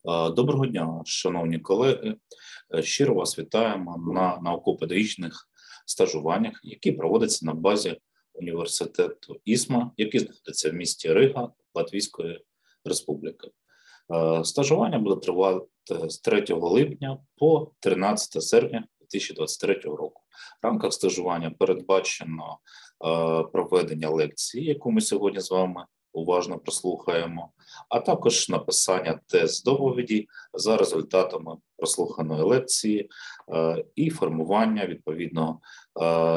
Доброго дня, шановні колеги. Щиро вас вітаємо на науково-педагогічних стажуваннях, які проводяться на базі університету ISMA, який знаходиться в місті Рига, Латвійської Республіки. Стажування буде тривати з 3 липня по 13 серпня 2023 року. В рамках стажування передбачено проведення лекції, яку ми сьогодні з вами уважно прослухаємо, а також написання тест-доповіді за результатами прослуханої лекції і формування відповідного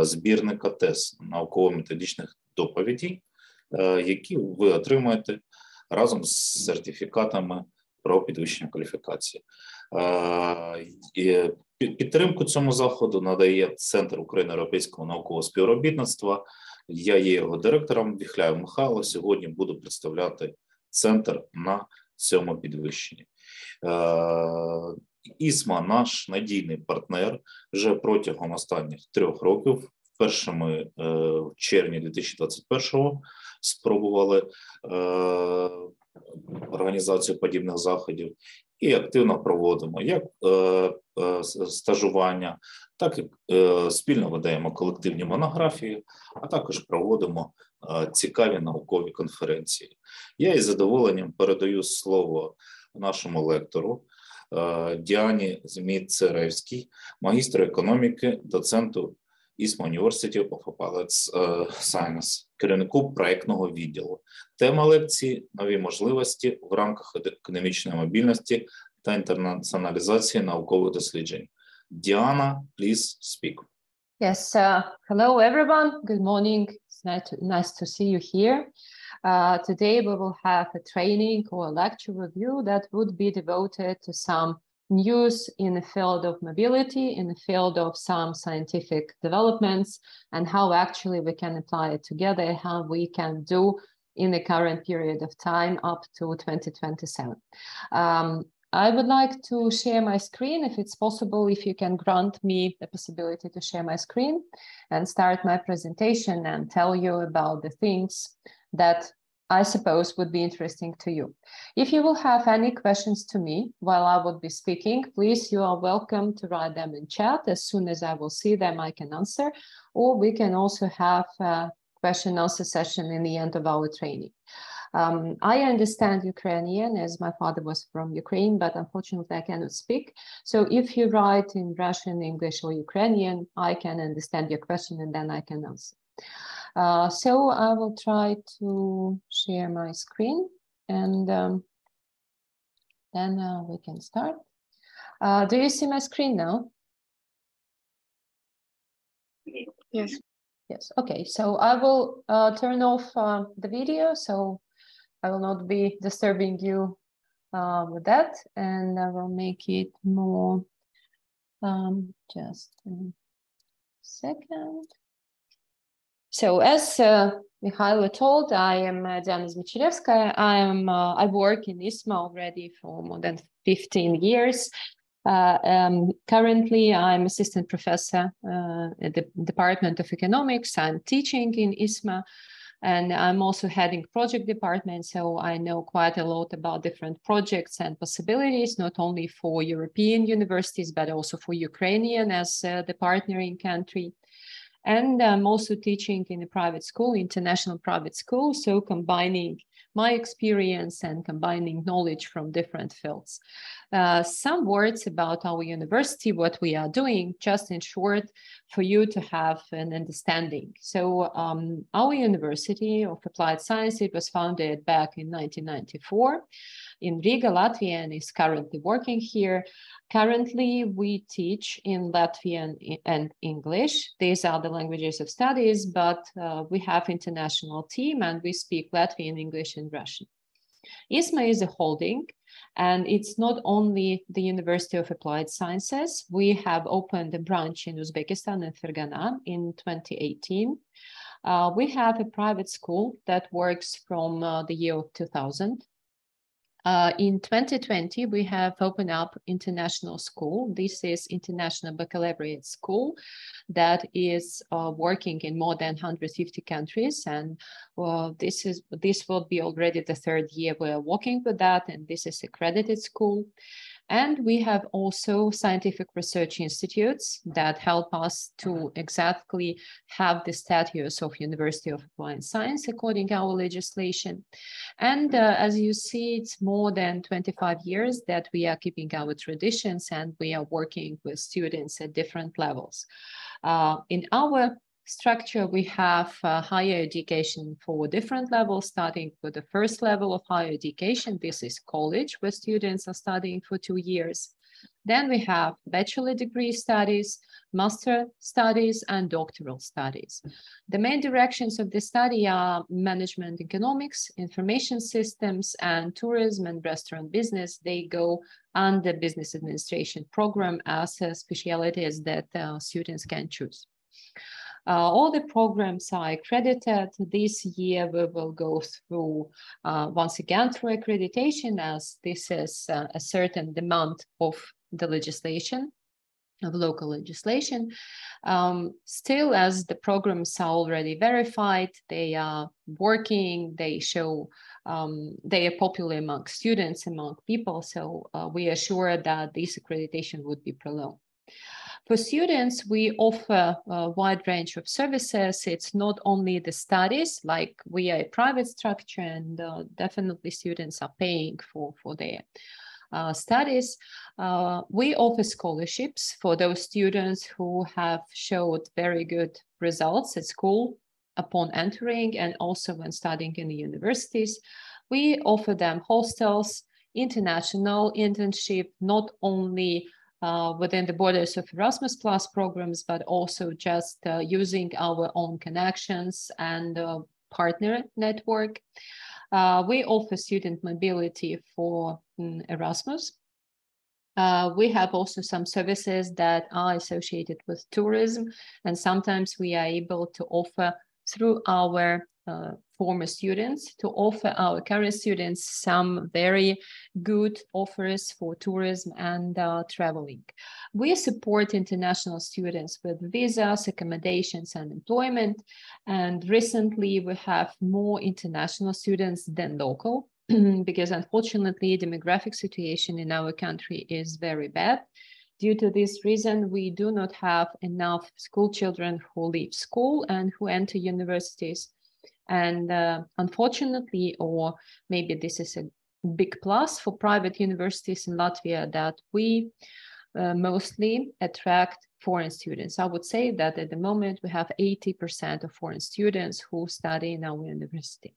збірника тест науково-методичних доповідей, які ви отримаєте разом з сертифікатами про підвищення кваліфікації. Підтримку цьому заходу надає Центр українсько-європейського наукового співробітництва. Я є його директором, Віхляєв Михайло. Сьогодні буду представляти центр на цьому підвищенні. ISMA – наш надійний партнер вже протягом останніх 3 років. Вперше ми в червні 2021-го спробували організацію подібних заходів і активно проводимо як стажування, так і спільно видаємо колективні монографії, а також проводимо цікаві наукові конференції. Я із задоволенням передаю слово нашому лектору Діані Зміцеревській, магістру економіки, доценту ISMA University of Applied Science, керівнику проєктного відділу. Тема лекції – нові можливості в рамках економічної мобільності та інтернаціоналізації наукових досліджень. Diana, please speak. Yes, hello everyone. Good morning. It's nice to see you here. Today we will have a training or a lecture review that would be devoted to some news in the field of mobility, in the field of some scientific developments, and how actually we can apply it together, how we can do in the current period of time up to 2027. I would like to share my screen, if it's possible, if you can grant me the possibility to share my screen and start my presentation and tell you about the things that I suppose would be interesting to you. If you will have any questions to me while I would be speaking, please, you are welcome to write them in chat. As soon as I will see them, I can answer, or we can also have a question and answer session in the end of our training. I understand Ukrainian as my father was from Ukraine, but unfortunately I cannot speak. So if you write in Russian, English, or Ukrainian, I can understand your question and then I can answer. So I will try to share my screen and then we can start. Do you see my screen now? Yes. Yes, okay, so I will turn off the video, so I will not be disturbing you with that, and I will make it more, just a second. So as Михайло told, I am Diana Zmіцеревська. I work in ISMA already for more than 15 years. Currently, I'm assistant professor at the Department of Economics. I'm teaching in ISMA, and I'm also heading project department. So I know quite a lot about different projects and possibilities, not only for European universities, but also for Ukrainian as the partnering country. And I'm also teaching in a private school, international private school, so combining my experience and combining knowledge from different fields. Some words about our university, what we are doing, just in short, for you to have an understanding. So our University of Applied Science, it was founded back in 1994 in Riga, Latvia, and is currently working here. Currently, we teach in Latvian and English. These are the languages of studies, but we have international team and we speak Latvian, English, and Russian. ISMA is a holding, and it's not only the University of Applied Sciences. We have opened a branch in Uzbekistan and Fergana in 2018. We have a private school that works from the year of 2000. In 2020, we have opened up international school. This is International Baccalaureate School that is working in more than 150 countries. And this will be already the third year we're working with that. And this is accredited school. And we have also scientific research institutes that help us to exactly have the status of University of Applied Science according to our legislation. And as you see, it's more than 25 years that we are keeping our traditions and we are working with students at different levels. In our structure, we have higher education for different levels, starting with the first level of higher education. This is college, where students are studying for 2 years. Then we have bachelor degree studies, master studies, and doctoral studies. The main directions of the study are management economics, information systems, and tourism and restaurant business. They go under business administration program as specialties that students can choose. All the programs are accredited. This year we will go through, once again, through accreditation, as this is a certain demand of the legislation, of local legislation. Still, as the programs are already verified, they are working, they show, they are popular among students, among people, so we are sure that this accreditation would be prolonged. For students, we offer a wide range of services. It's not only the studies, like we are a private structure, and definitely students are paying for their studies. We offer scholarships for those students who have showed very good results at school upon entering and also when studying in the universities. We offer them hostels, international internship, not only within the borders of Erasmus Plus programs, but also just using our own connections and partner network. We offer student mobility for Erasmus. We have also some services that are associated with tourism, and sometimes we are able to offer through our former students to offer our current students some very good offers for tourism and traveling. We support international students with visas, accommodations, and employment. And recently we have more international students than local because unfortunately demographic situation in our country is very bad. Due to this reason, we do not have enough school children who leave school and who enter universities. And unfortunately, or maybe this is a big plus for private universities in Latvia, that we mostly attract foreign students. I would say that at the moment we have 80% of foreign students who study in our university.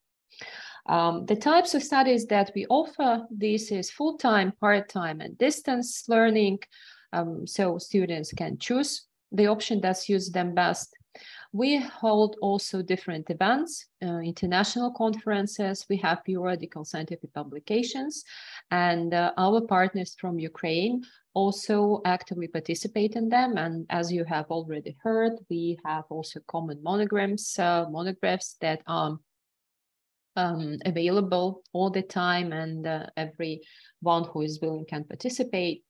The types of studies that we offer, this is full-time, part-time, and distance learning. So students can choose the option that suits them best. We hold also different events, international conferences. We have periodical scientific publications, and our partners from Ukraine also actively participate in them. And as you have already heard, we have also common monographs that are available all the time, and everyone who is willing can participate.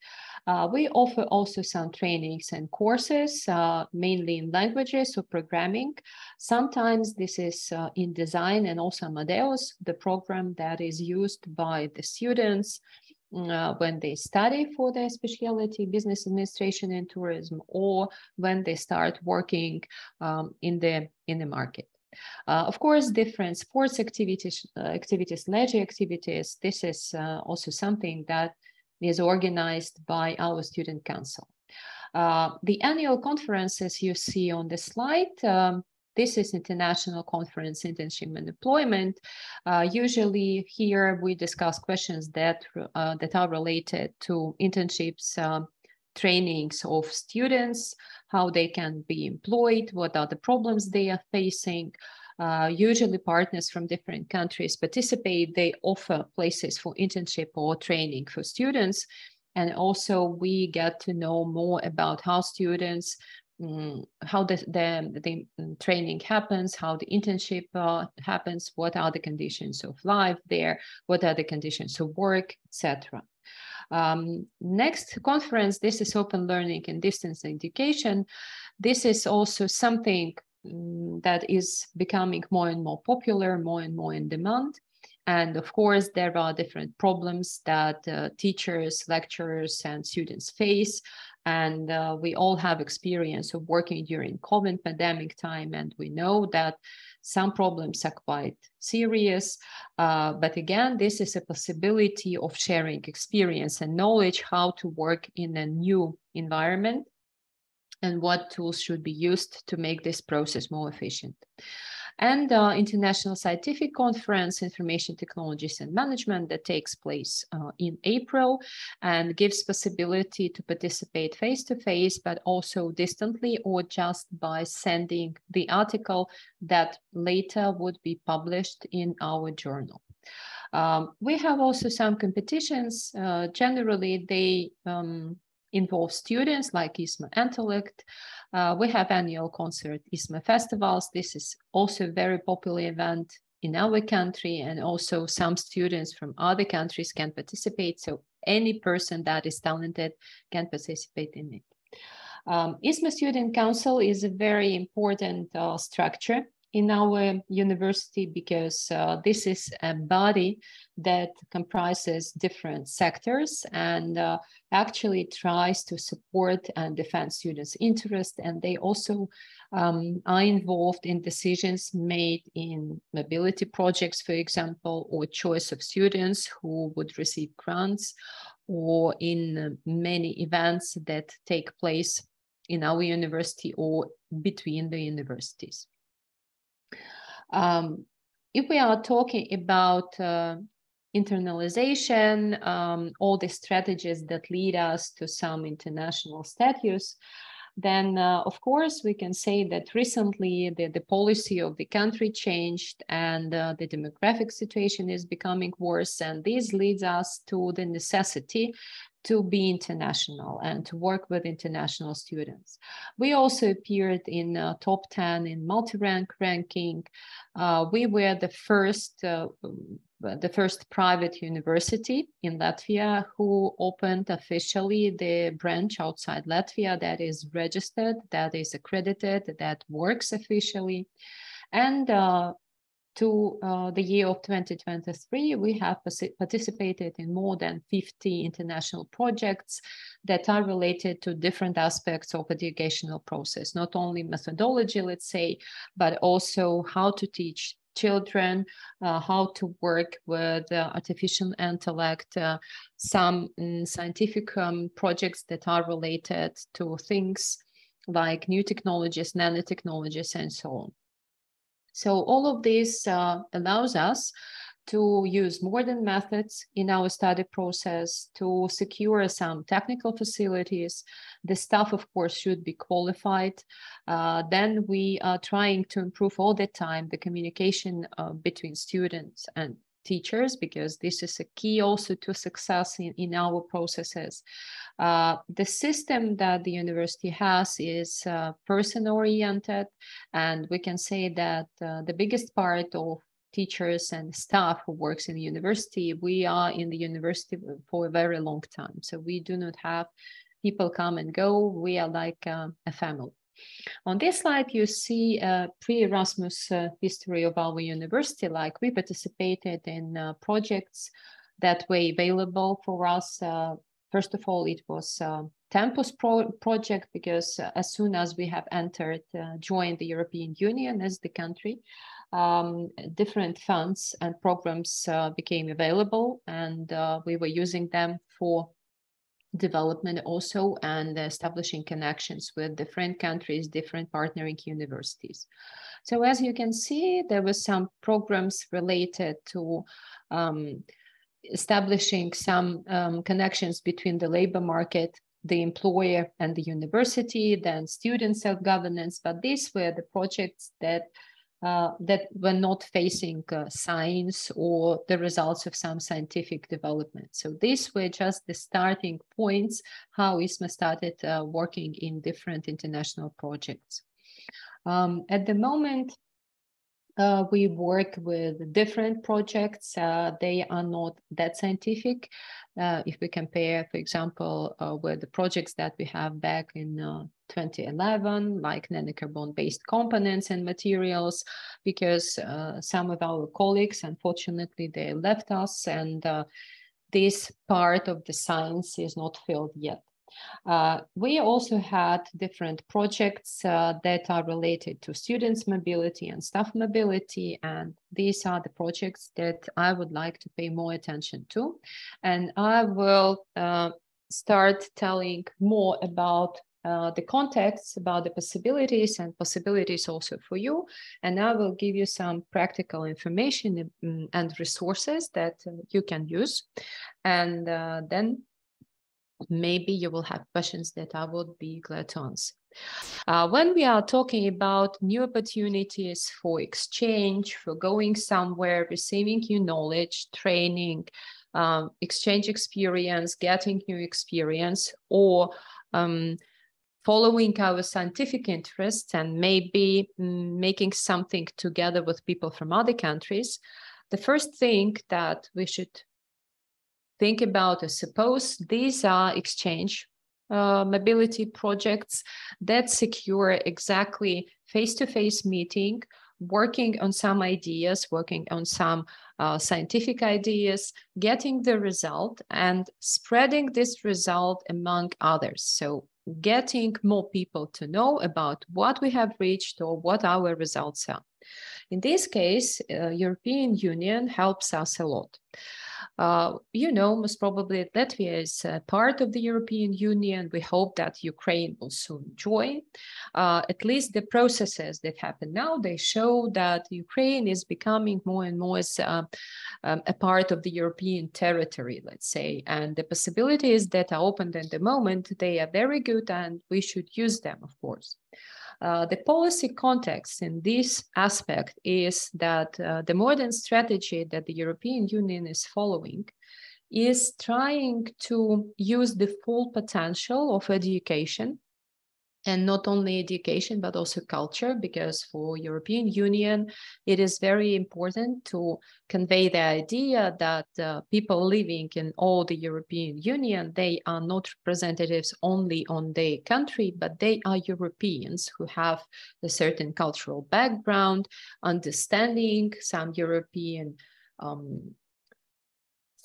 We offer also some trainings and courses, mainly in languages or programming. Sometimes this is in design, and also Amadeus, the program that is used by the students when they study for their specialty, business administration and tourism, or when they start working in the market. Of course, different sports activities, leisure activities. This is also something that is organized by our student council. The annual conferences you see on the slide, this is International Conference, Internship and Employment. Usually here we discuss questions that are related to internships, trainings of students, how they can be employed, what are the problems they are facing. Usually partners from different countries participate. They offer places for internship or training for students. And also we get to know more about how students how the training happens, how the internship happens, what are the conditions of life there, what are the conditions of work, etc. Next conference, this is open learning and distance education. This is also something that is becoming more and more popular, more and more in demand. And of course, there are different problems that teachers, lecturers, and students face. And we all have experience of working during COVID pandemic time, and we know that some problems are quite serious. But again, this is a possibility of sharing experience and knowledge how to work in a new environment and what tools should be used to make this process more efficient. And International Scientific Conference, Information Technologies and Management, that takes place in April and gives possibility to participate face-to-face, but also distantly or just by sending the article that later would be published in our journal. We have also some competitions. Generally, they involve students like ISMA Intellect. We have annual concert ISMA festivals. This is also a very popular event in our country, and also some students from other countries can participate. So any person that is talented can participate in it. ISMA Student Council is a very important structure in our university because this is a body that comprises different sectors and actually tries to support and defend students' interest. And they also are involved in decisions made in mobility projects, for example, or choice of students who would receive grants, or in many events that take place in our university or between the universities. If we are talking about internalization, all the strategies that lead us to some international status, then of course we can say that recently the policy of the country changed and the demographic situation is becoming worse, and this leads us to the necessity to be international and to work with international students. We also appeared in top 10 in multi-rank ranking. We were the first private university in Latvia who opened officially the branch outside Latvia that is registered, that is accredited, that works officially. And to the year of 2023, we have participated in more than 50 international projects that are related to different aspects of educational process, not only methodology, let's say, but also how to teach children, how to work with artificial intellect, some scientific projects that are related to things like new technologies, nanotechnologies, and so on. So all of this allows us to use modern methods in our study process to secure some technical facilities. The staff, of course, should be qualified. Then we are trying to improve all the time the communication between students and teachers, because this is a key also to success in our processes. The system that the university has is person-oriented, and we can say that the biggest part of teachers and staff who works in the university, we are in the university for a very long time. So we do not have people come and go. We are like a family. On this slide, you see a pre-Erasmus history of our university. Like, we participated in projects that were available for us. First of all, it was Tempus project, because as soon as we have joined the European Union as the country, different funds and programs became available, and we were using them for development also, and establishing connections with different countries, different partnering universities. So as you can see, there were some programs related to establishing some connections between the labor market, the employer, and the university, then student self-governance. But these were the projects that that were not facing science or the results of some scientific development. So these were just the starting points how ISMA started working in different international projects. At the moment, we work with different projects. They are not that scientific. If we compare, for example, with the projects that we have back in 2011, like nanocarbon-based components and materials, because some of our colleagues, unfortunately, they left us, and this part of the science is not filled yet. We also had different projects that are related to students' mobility and staff mobility, and these are the projects that I would like to pay more attention to. And I will start telling more about the context, about the possibilities and possibilities also for you. And I will give you some practical information and resources that you can use. And then maybe you will have questions that I would be glad to answer. When we are talking about new opportunities for exchange, for going somewhere, receiving new knowledge, training, exchange experience, getting new experience, or following our scientific interests and maybe making something together with people from other countries, the first thing that we should think about is, suppose these are exchange mobility projects that secure exactly face-to-face meeting, working on some ideas, working on some scientific ideas, getting the result and spreading this result among others. So getting more people to know about what we have reached or what our results are. In this case, European Union helps us a lot. You know, most probably Latvia is part of the European Union. We hope that Ukraine will soon join. At least the processes that happen now, they show that Ukraine is becoming more and more a part of the European territory, let's say. And the possibilities that are opened at the moment, they are very good and we should use them, of course. The policy context in this aspect is that the modern strategy that the European Union is following is trying to use the full potential of education, and not only education, but also culture, because for European Union, it is very important to convey the idea that people living in all the European Union, they are not representatives only on their country, but they are Europeans who have a certain cultural background, understanding some European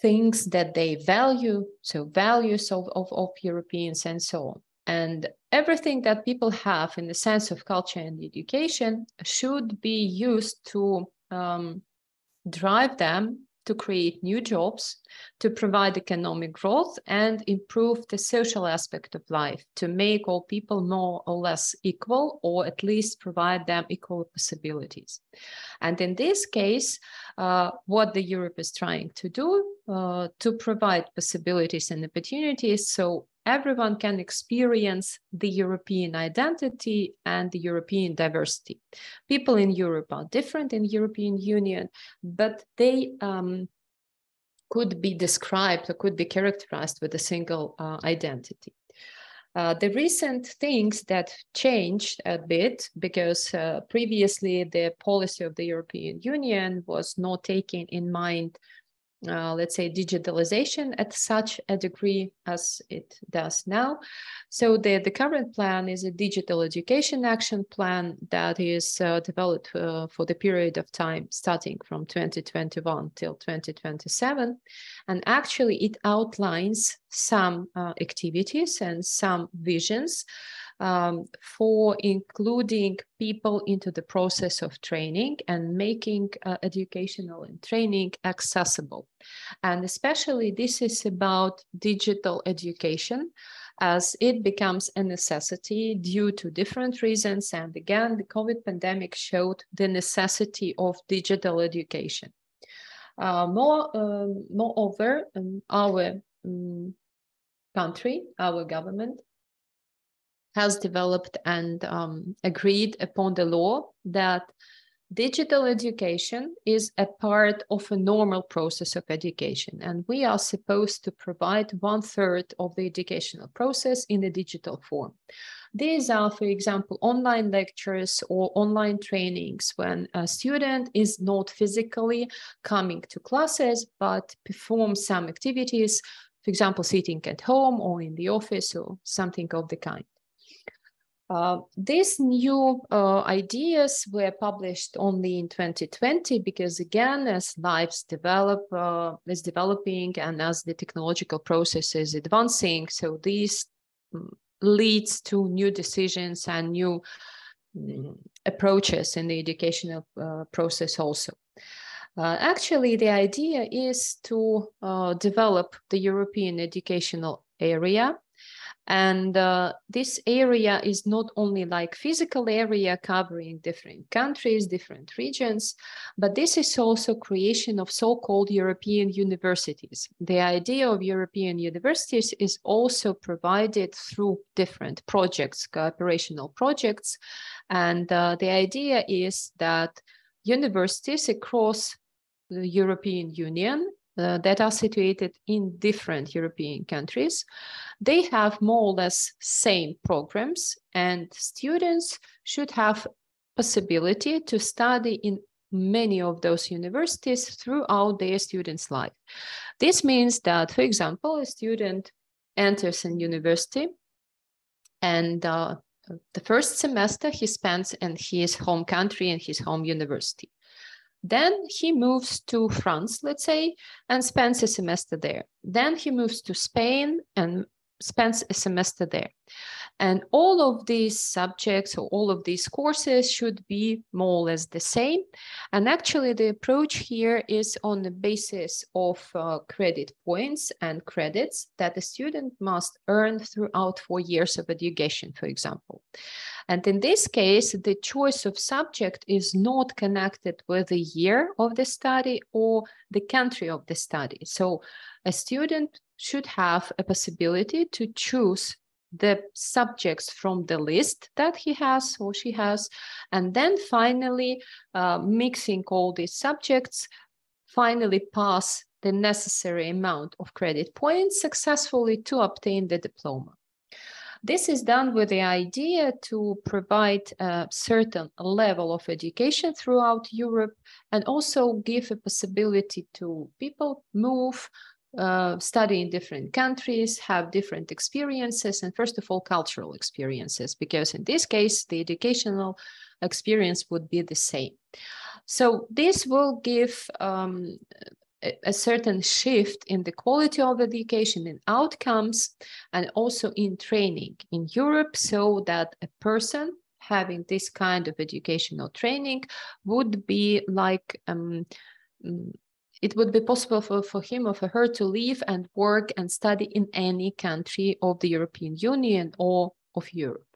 things that they value, so values of Europeans and so on. And everything that people have in the sense of culture and education should be used to drive them to create new jobs, to provide economic growth and improve the social aspect of life, to make all people more or less equal, or at least provide them equal possibilities. And in this case, what the Europe is trying to do, to provide possibilities and opportunities so everyone can experience the European identity and the European diversity. People in Europe are different in the European Union, but they could be described or could be characterized with a single identity. The recent things that changed a bit, because previously the policy of the European Union was not taking in mind let's say, digitalization at such a degree as it does now. So the current plan is a digital education action plan that is developed for the period of time starting from 2021 till 2027. And actually it outlines some activities and some visions for including people into the process of training and making educational and training accessible. And especially this is about digital education, as it becomes a necessity due to different reasons. And again, the COVID pandemic showed the necessity of digital education. Moreover, our country, our government, has developed and agreed upon the law that digital education is a part of a normal process of education, and we are supposed to provide 1/3 of the educational process in a digital form. These are, for example, online lectures or online trainings when a student is not physically coming to classes, but performs some activities, for example, sitting at home or in the office or something of the kind. These new ideas were published only in 2020 because, again, as lives is developing and as the technological process is advancing, so these leads to new decisions and new approaches in the educational process also. Actually, the idea is to develop the European educational area. And this area is not only like physical area covering different countries, different regions, but this is also creation of so-called European universities. The idea of European universities is also provided through different projects, cooperational projects. And the idea is that universities across the European Union that are situated in different European countries, they have more or less same programs, and students should have possibility to study in many of those universities throughout their student's life. This means that, for example, a student enters a university and the first semester he spends in his home country and his home university. Then he moves to France, let's say, and spends a semester there. Then he moves to Spain and spends a semester there. And all of these subjects or all of these courses should be more or less the same. And actually the approach here is on the basis of credit points and credits that the student must earn throughout 4 years of education, for example. And in this case, the choice of subject is not connected with the year of the study or the country of the study. So a student should have a possibility to choose the subjects from the list that he has or she has, and then finally mixing all these subjects, finally pass the necessary amount of credit points successfully to obtain the diploma. This is done with the idea to provide a certain level of education throughout Europe and also give a possibility to people move, study in different countries, have different experiences, and first of all, cultural experiences, because in this case, the educational experience would be the same. So this will give a certain shift in the quality of education and outcomes, and also in training in Europe, so that a person having this kind of educational training would be like, it would be possible for him or for her to live and work and study in any country of the European Union or of Europe.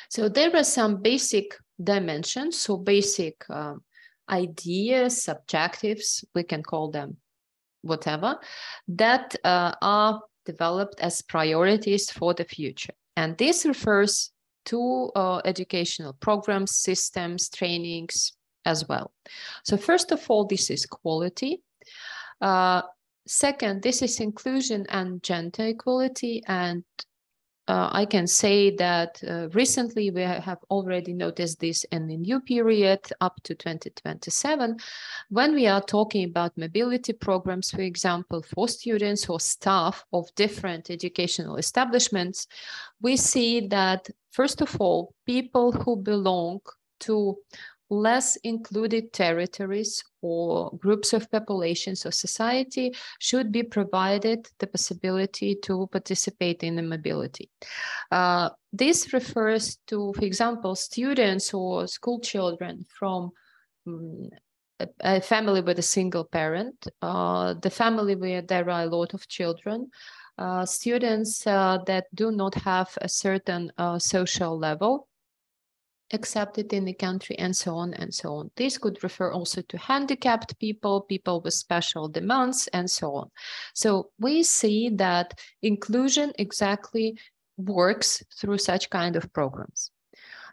So there are some basic dimensions, so basic ideas, objectives, we can call them whatever, that are developed as priorities for the future. And this refers to educational programs, systems, trainings as well. So first of all, this is quality. Second, this is inclusion and gender equality. And I can say that recently we have already noticed this in the new period up to 2027, when we are talking about mobility programs, for example, for students or staff of different educational establishments, we see that, first of all, people who belong to less included territories or groups of populations or society should be provided the possibility to participate in the mobility. This refers to, for example, students or school children from a family with a single parent, the family where there are a lot of children, students that do not have a certain social level accepted in the country, and so on and so on. This could refer also to handicapped people, people with special demands, and so on. So we see that inclusion exactly works through such kind of programs.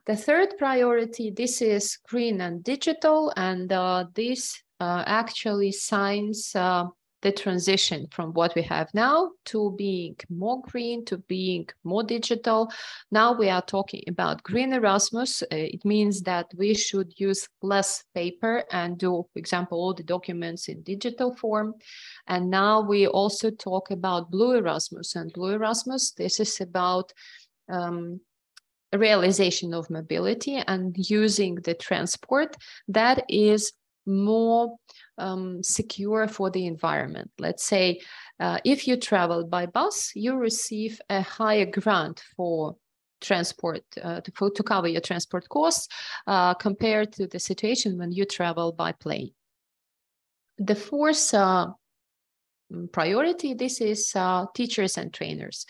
The third priority, this is green and digital, and this actually signs the transition from what we have now to being more green, to being more digital. Now we are talking about green Erasmus. It means that we should use less paper and do, for example, all the documents in digital form. And now we also talk about blue Erasmus. And blue Erasmus, this is about realization of mobility and using the transport that is more secure for the environment. Let's say if you travel by bus, you receive a higher grant for transport to cover your transport costs compared to the situation when you travel by plane. The fourth priority, this is teachers and trainers.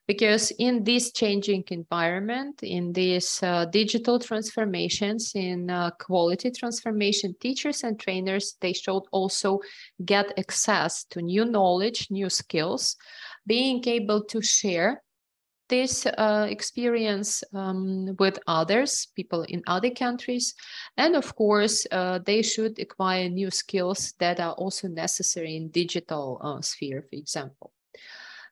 Because in this changing environment, in these digital transformations, in quality transformation, teachers and trainers, they should also get access to new knowledge, new skills, being able to share this experience with others, people in other countries. And of course, they should acquire new skills that are also necessary in digital sphere, for example.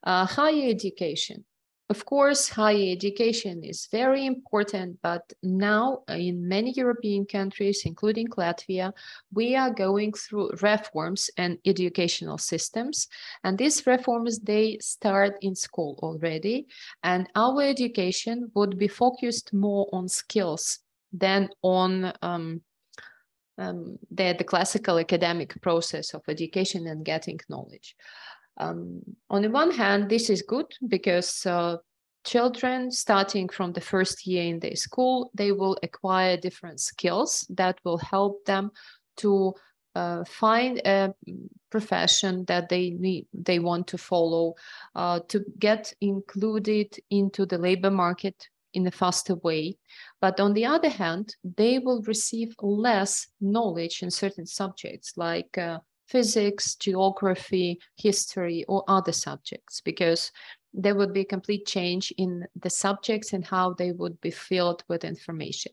Higher education. Of course, higher education is very important, but now in many European countries, including Latvia, we are going through reforms and educational systems. And these reforms, they start in school already. And our education would be focused more on skills than on the classical academic process of education and getting knowledge. On the one hand, this is good because children starting from the first year in their school, they will acquire different skills that will help them to find a profession that they want to follow, to get included into the labor market in a faster way. But on the other hand, they will receive less knowledge in certain subjects like physics, geography, history, or other subjects, because there would be a complete change in the subjects and how they would be filled with information.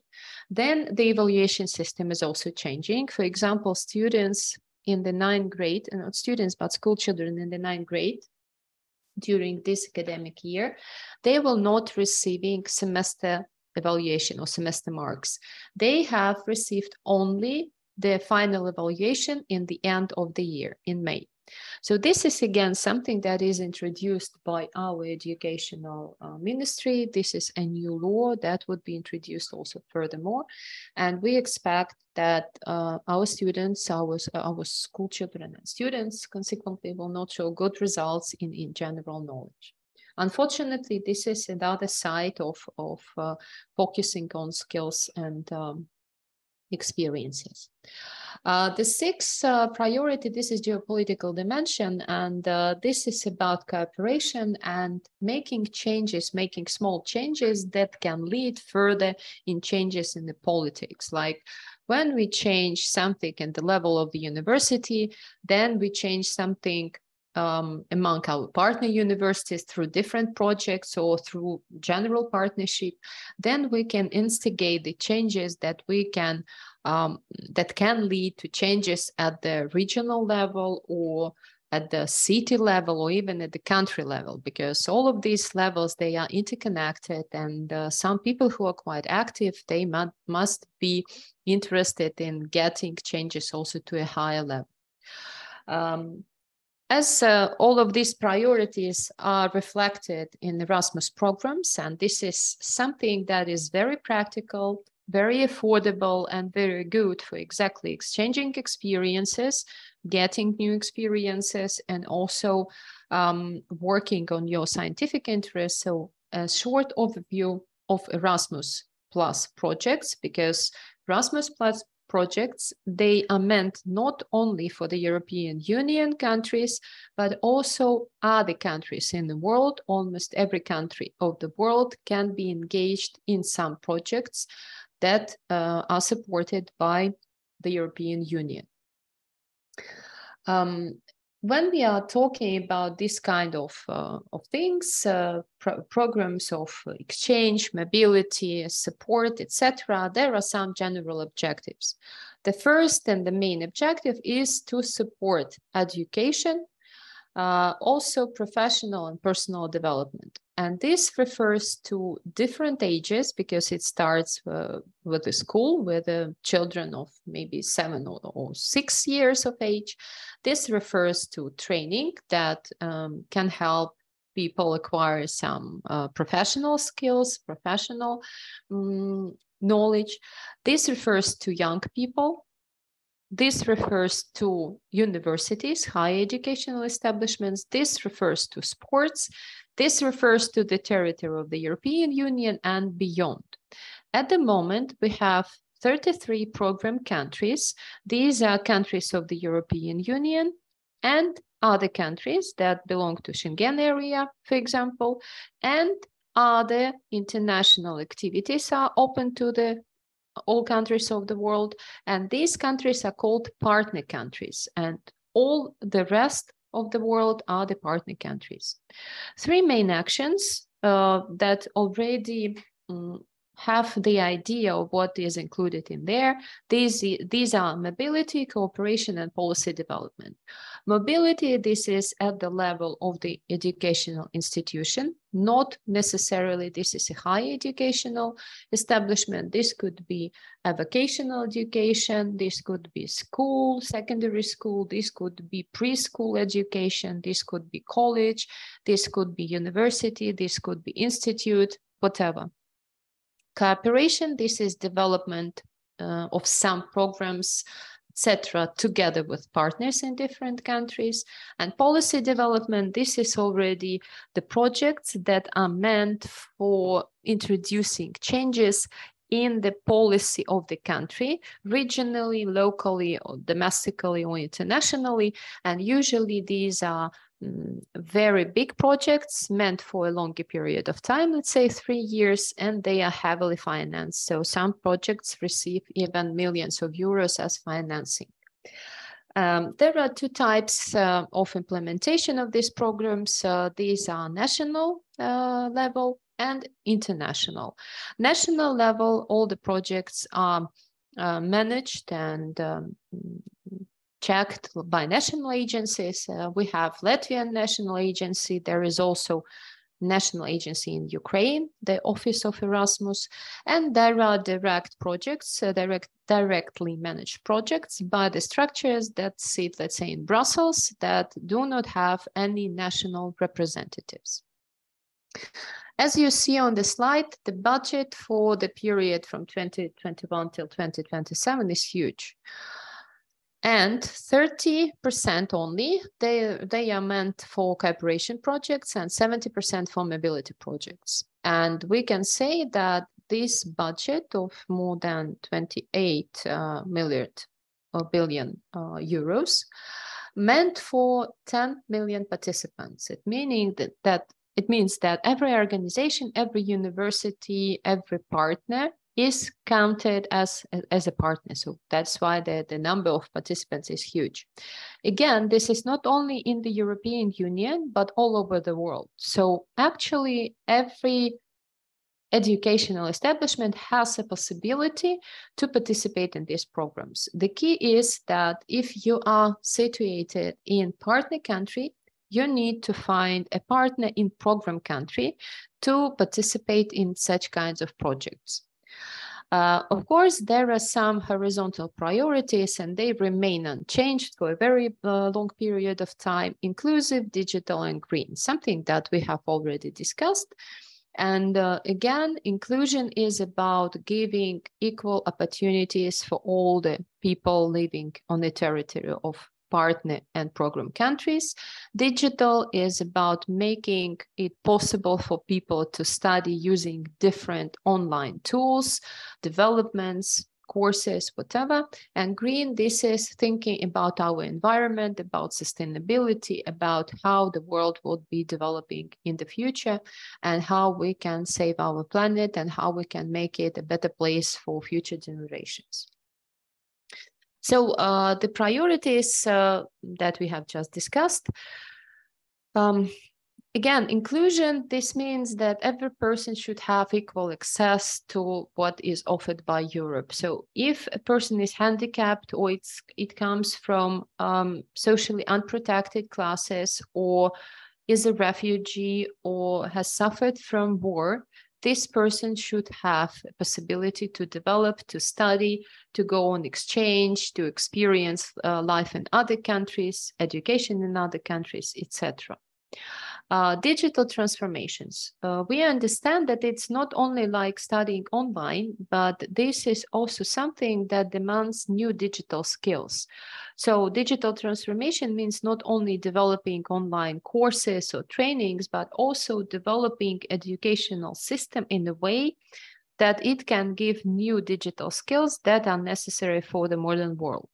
Then the evaluation system is also changing. For example, students in the 9th grade, not students, but school children in the 9th grade, during this academic year, they will not receiving semester evaluation or semester marks. They have received only the final evaluation in the end of the year in May. So this is again something that is introduced by our educational ministry. This is a new law that would be introduced also furthermore. And we expect that our students, our school children and students consequently will not show good results in general knowledge. Unfortunately, this is another side of focusing on skills and experiences. The sixth priority, this is geopolitical dimension, and this is about cooperation and making changes, making small changes that can lead further in changes in the politics. Like when we change something at the level of the university, then we change something among our partner universities through different projects or through general partnership, then we can instigate the changes that we can that can lead to changes at the regional level or at the city level or even at the country level, because all of these levels, they are interconnected, and some people who are quite active, they must be interested in getting changes also to a higher level. As all of these priorities are reflected in Erasmus programs, and this is something that is very practical, very affordable, and very good for exactly exchanging experiences, getting new experiences, and also working on your scientific interests. So a short overview of Erasmus Plus projects, because Erasmus Plus projects, they are meant not only for the European Union countries, but also other countries in the world. Almost every country of the world can be engaged in some projects that are supported by the European Union. when we are talking about this kind of things, programs of exchange, mobility, support, etc., there are some general objectives. The first and the main objective is to support education, also professional and personal development. And this refers to different ages because it starts with the school, with the children of maybe 7 or 6 years of age. This refers to training that can help people acquire some professional skills, professional knowledge. This refers to young people. This refers to universities, higher educational establishments. This refers to sports. This refers to the territory of the European Union and beyond. At the moment, we have 33 program countries. These are countries of the European Union and other countries that belong to Schengen area, for example, and other international activities are open to all countries of the world, and these countries are called partner countries, and all the rest of the world are the partner countries. 3 main actions that already have the idea of what is included in there. These are mobility, cooperation, and policy development. Mobility, this is at the level of the educational institution, not necessarily this is a higher educational establishment. This could be a vocational education, this could be school, secondary school, this could be preschool education, this could be college, this could be university, this could be institute, whatever. Cooperation, this is development of some programs, etc., together with partners in different countries. And policy development, this is already the projects that are meant for introducing changes in the policy of the country, regionally, locally, or domestically, or internationally. And usually these are very big projects meant for a longer period of time, let's say 3 years, and they are heavily financed. So some projects receive even millions of euros as financing. There are 2 types of implementation of these programs. These are national level and international. National level, all the projects are managed and checked by national agencies. We have Latvian national agency. There is also national agency in Ukraine, the Office of Erasmus, and there are direct projects, directly managed projects by the structures that sit, let's say, in Brussels, that do not have any national representatives. As you see on the slide, the budget for the period from 2021 till 2027 is huge. And 30% only, they are meant for cooperation projects and 70% for mobility projects. And we can say that this budget of more than 28 billion euros meant for 10 million participants. It means that every organization, every university, every partner is counted as a partner. So that's why the number of participants is huge. Again, this is not only in the European Union, but all over the world. So actually, every educational establishment has a possibility to participate in these programs. The key is that if you are situated in partner country, you need to find a partner in program country to participate in such kinds of projects. Of course, there are some horizontal priorities and they remain unchanged for a very long period of time: inclusive, digital, and green, something that we have already discussed. And again, inclusion is about giving equal opportunities for all the people living on the territory of partner and program countries. Digital is about making it possible for people to study using different online tools, developments, courses, whatever. And green, this is thinking about our environment, about sustainability, about how the world would be developing in the future and how we can save our planet and how we can make it a better place for future generations. So the priorities that we have just discussed, again, inclusion, this means that every person should have equal access to what is offered by Europe. So if a person is handicapped or it comes from socially unprotected classes or is a refugee or has suffered from war, this person should have a possibility to develop, to study, to go on exchange, to experience life in other countries, education in other countries, etc. Digital transformations. We understand that it's not only like studying online, but this is also something that demands new digital skills. So digital transformation means not only developing online courses or trainings, but also developing educational system in a way that it can give new digital skills that are necessary for the modern world.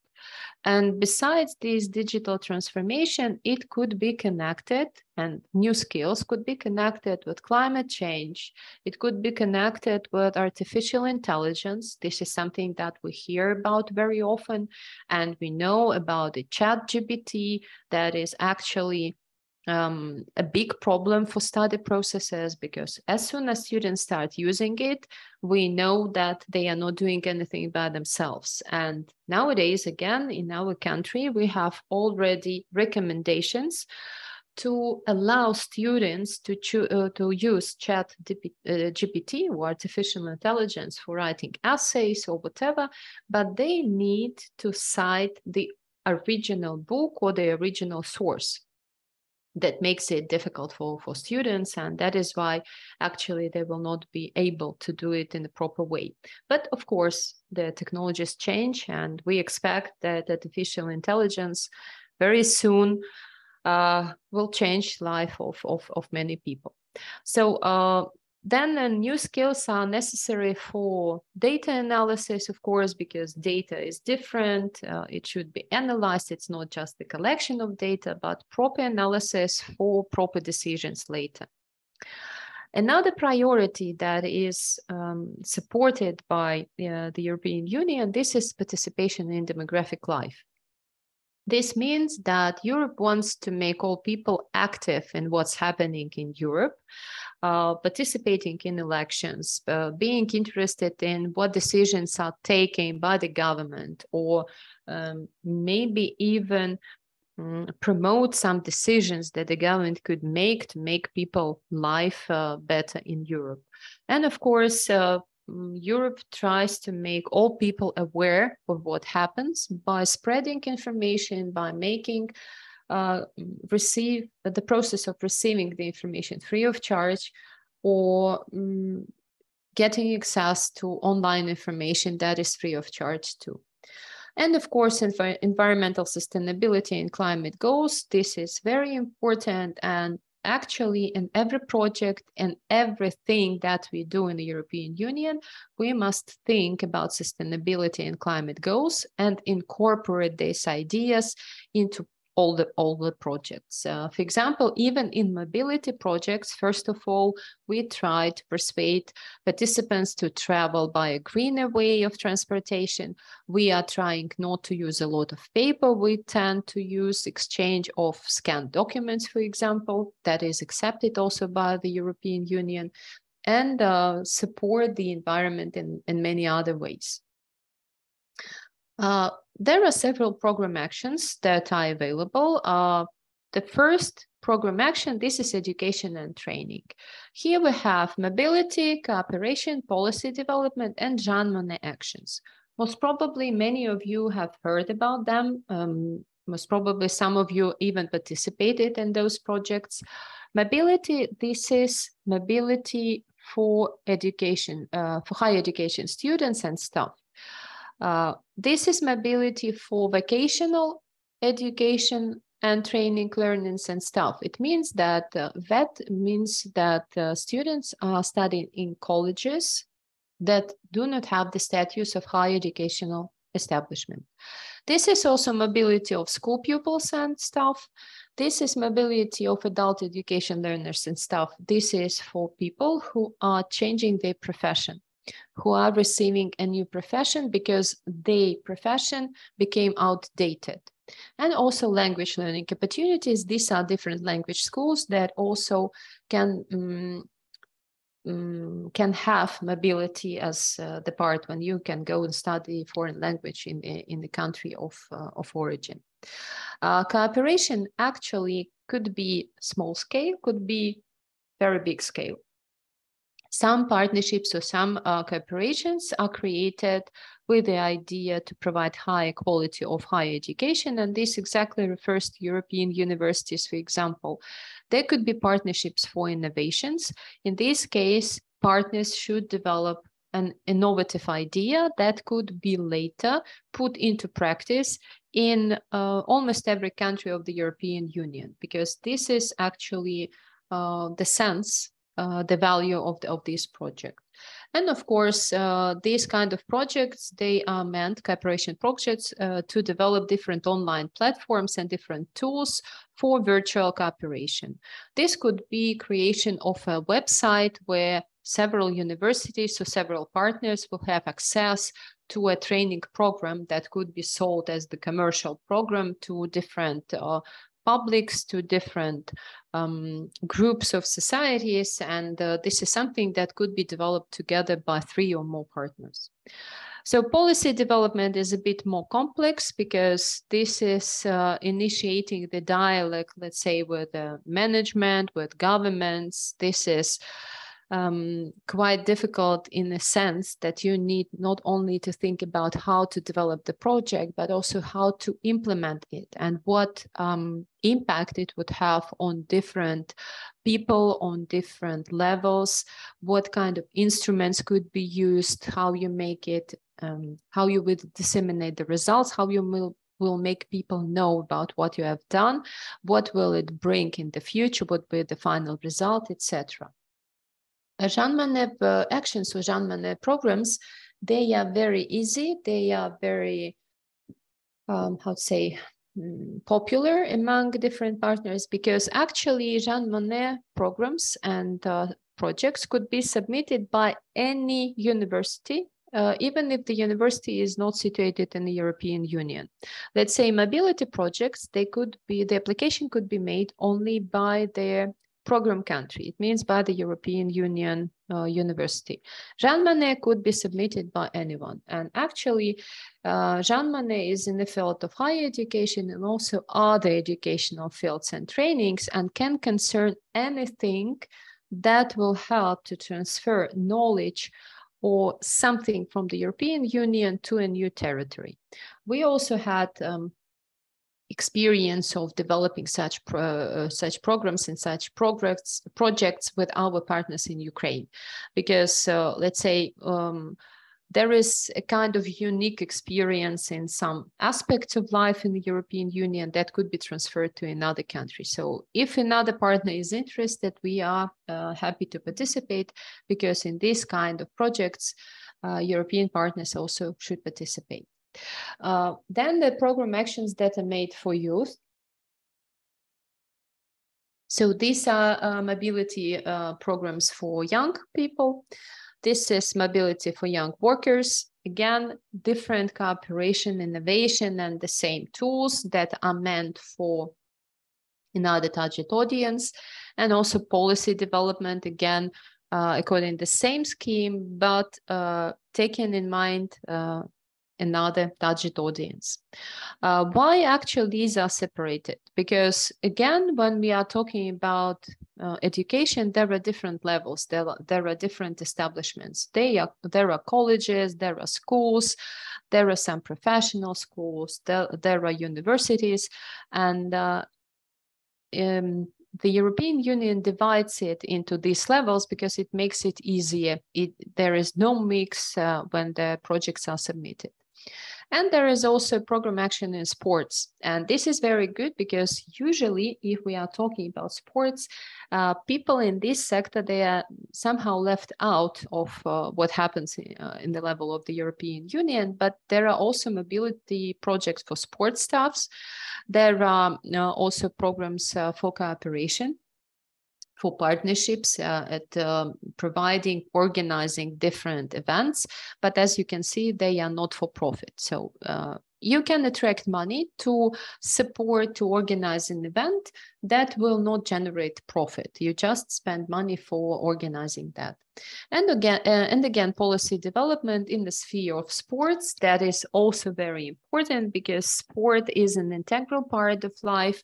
And besides this digital transformation, it could be connected, and new skills could be connected with climate change. It could be connected with artificial intelligence. This is something that we hear about very often. And we know about the ChatGPT that is actually a big problem for study processes, because as soon as students start using it, we know that they are not doing anything by themselves. And nowadays, again, in our country, we have already recommendations to allow students to use ChatGPT or artificial intelligence for writing essays or whatever, but they need to cite the original book or the original source. That makes it difficult for students, and that is why actually they will not be able to do it in the proper way. But of course, the technologies change, and we expect that artificial intelligence very soon will change life of many people. So then new skills are necessary for data analysis, of course, because data is different. It should be analyzed. It's not just the collection of data, but proper analysis for proper decisions later. Another priority that is supported by the European Union, this is participation in demographic life. This means that Europe wants to make all people active in what's happening in Europe, participating in elections, being interested in what decisions are taken by the government, or maybe even promote some decisions that the government could make to make people's life better in Europe. And of course, Europe tries to make all people aware of what happens by spreading information, by making the process of receiving the information free of charge, or getting access to online information that is free of charge too. And of course, environmental sustainability and climate goals. This is very important, and actually in every project and everything that we do in the European Union, we must think about sustainability and climate goals and incorporate these ideas into all the projects. For example, even in mobility projects, first of all, we try to persuade participants to travel by a greener way of transportation. We are trying not to use a lot of paper. We tend to use exchange of scanned documents, for example, that is accepted also by the European Union, and support the environment in many other ways. There are several program actions that are available. The first program action, this is education and training. Here we have mobility, cooperation, policy development, and Jean Monnet actions. Most probably many of you have heard about them. Most probably some of you even participated in those projects. Mobility, this is mobility for education, for higher education students and staff. This is mobility for vocational education and training, learnings and staff. It means that students are studying in colleges that do not have the status of higher educational establishment. This is also mobility of school pupils and staff. This is mobility of adult education learners and staff. This is for people who are changing their profession. who are receiving a new profession because their profession became outdated. And also language learning opportunities. These are different language schools that also can have mobility as the part when you can go and study foreign language in the country of origin. Cooperation actually could be small scale, could be very big scale. Some partnerships or some cooperations are created with the idea to provide higher quality of higher education, and this exactly refers to European universities, for example. There could be partnerships for innovations. In this case, partners should develop an innovative idea that could be later put into practice in almost every country of the European Union, because this is actually the sense, the value of this project. And of course, these kind of projects, they are meant, cooperation projects, to develop different online platforms and different tools for virtual cooperation. This could be creation of a website where several universities or several partners will have access to a training program that could be sold as the commercial program to different publics, to different groups of societies, and this is something that could be developed together by 3 or more partners. So policy development is a bit more complex because this is initiating the dialogue, let's say, with management, with governments. This is quite difficult in the sense that you need not only to think about how to develop the project, but also how to implement it and what impact it would have on different people, on different levels, what kind of instruments could be used, how you make it, how you would disseminate the results, how you will make people know about what you have done, what will it bring in the future, what will be the final result, etc. Jean Monnet actions or Jean Monnet programs, they are very easy. They are very, popular among different partners because actually Jean Monnet programs and projects could be submitted by any university, even if the university is not situated in the European Union. Let's say mobility projects, the application could be made only by their program country. It means by the European Union university. Jean Monnet could be submitted by anyone. And actually, Jean Monnet is in the field of higher education and also other educational fields and trainings and can concern anything that will help to transfer knowledge or something from the European Union to a new territory. We also had experience of developing such programs and such projects with our partners in Ukraine, because let's say there is a kind of unique experience in some aspects of life in the European Union that could be transferred to another country. So if another partner is interested, we are happy to participate, because in this kind of projects, European partners also should participate. Then the program actions that are made for youth. So these are mobility programs for young people. This is mobility for young workers. Again, different cooperation, innovation, and the same tools that are meant for another target audience, and also policy development, again, according to the same scheme, but taking in mind another target audience. Why actually these are separated? Because again, when we are talking about education, there are different levels, there are different establishments. There are colleges, there are schools, there are some professional schools, there are universities, and the European Union divides it into these levels because it makes it easier. There is no mix when the projects are submitted. And there is also program action in sports. And this is very good because usually if we are talking about sports, people in this sector, they are somehow left out of what happens in the level of the European Union. But there are also mobility projects for sports staffs. There are also programs for cooperation. for partnerships at providing, organizing different events. But as you can see, they are not for profit. So you can attract money to support, to organize an event that will not generate profit. You just spend money for organizing that. And again, policy development in the sphere of sports, that is also very important because sport is an integral part of life.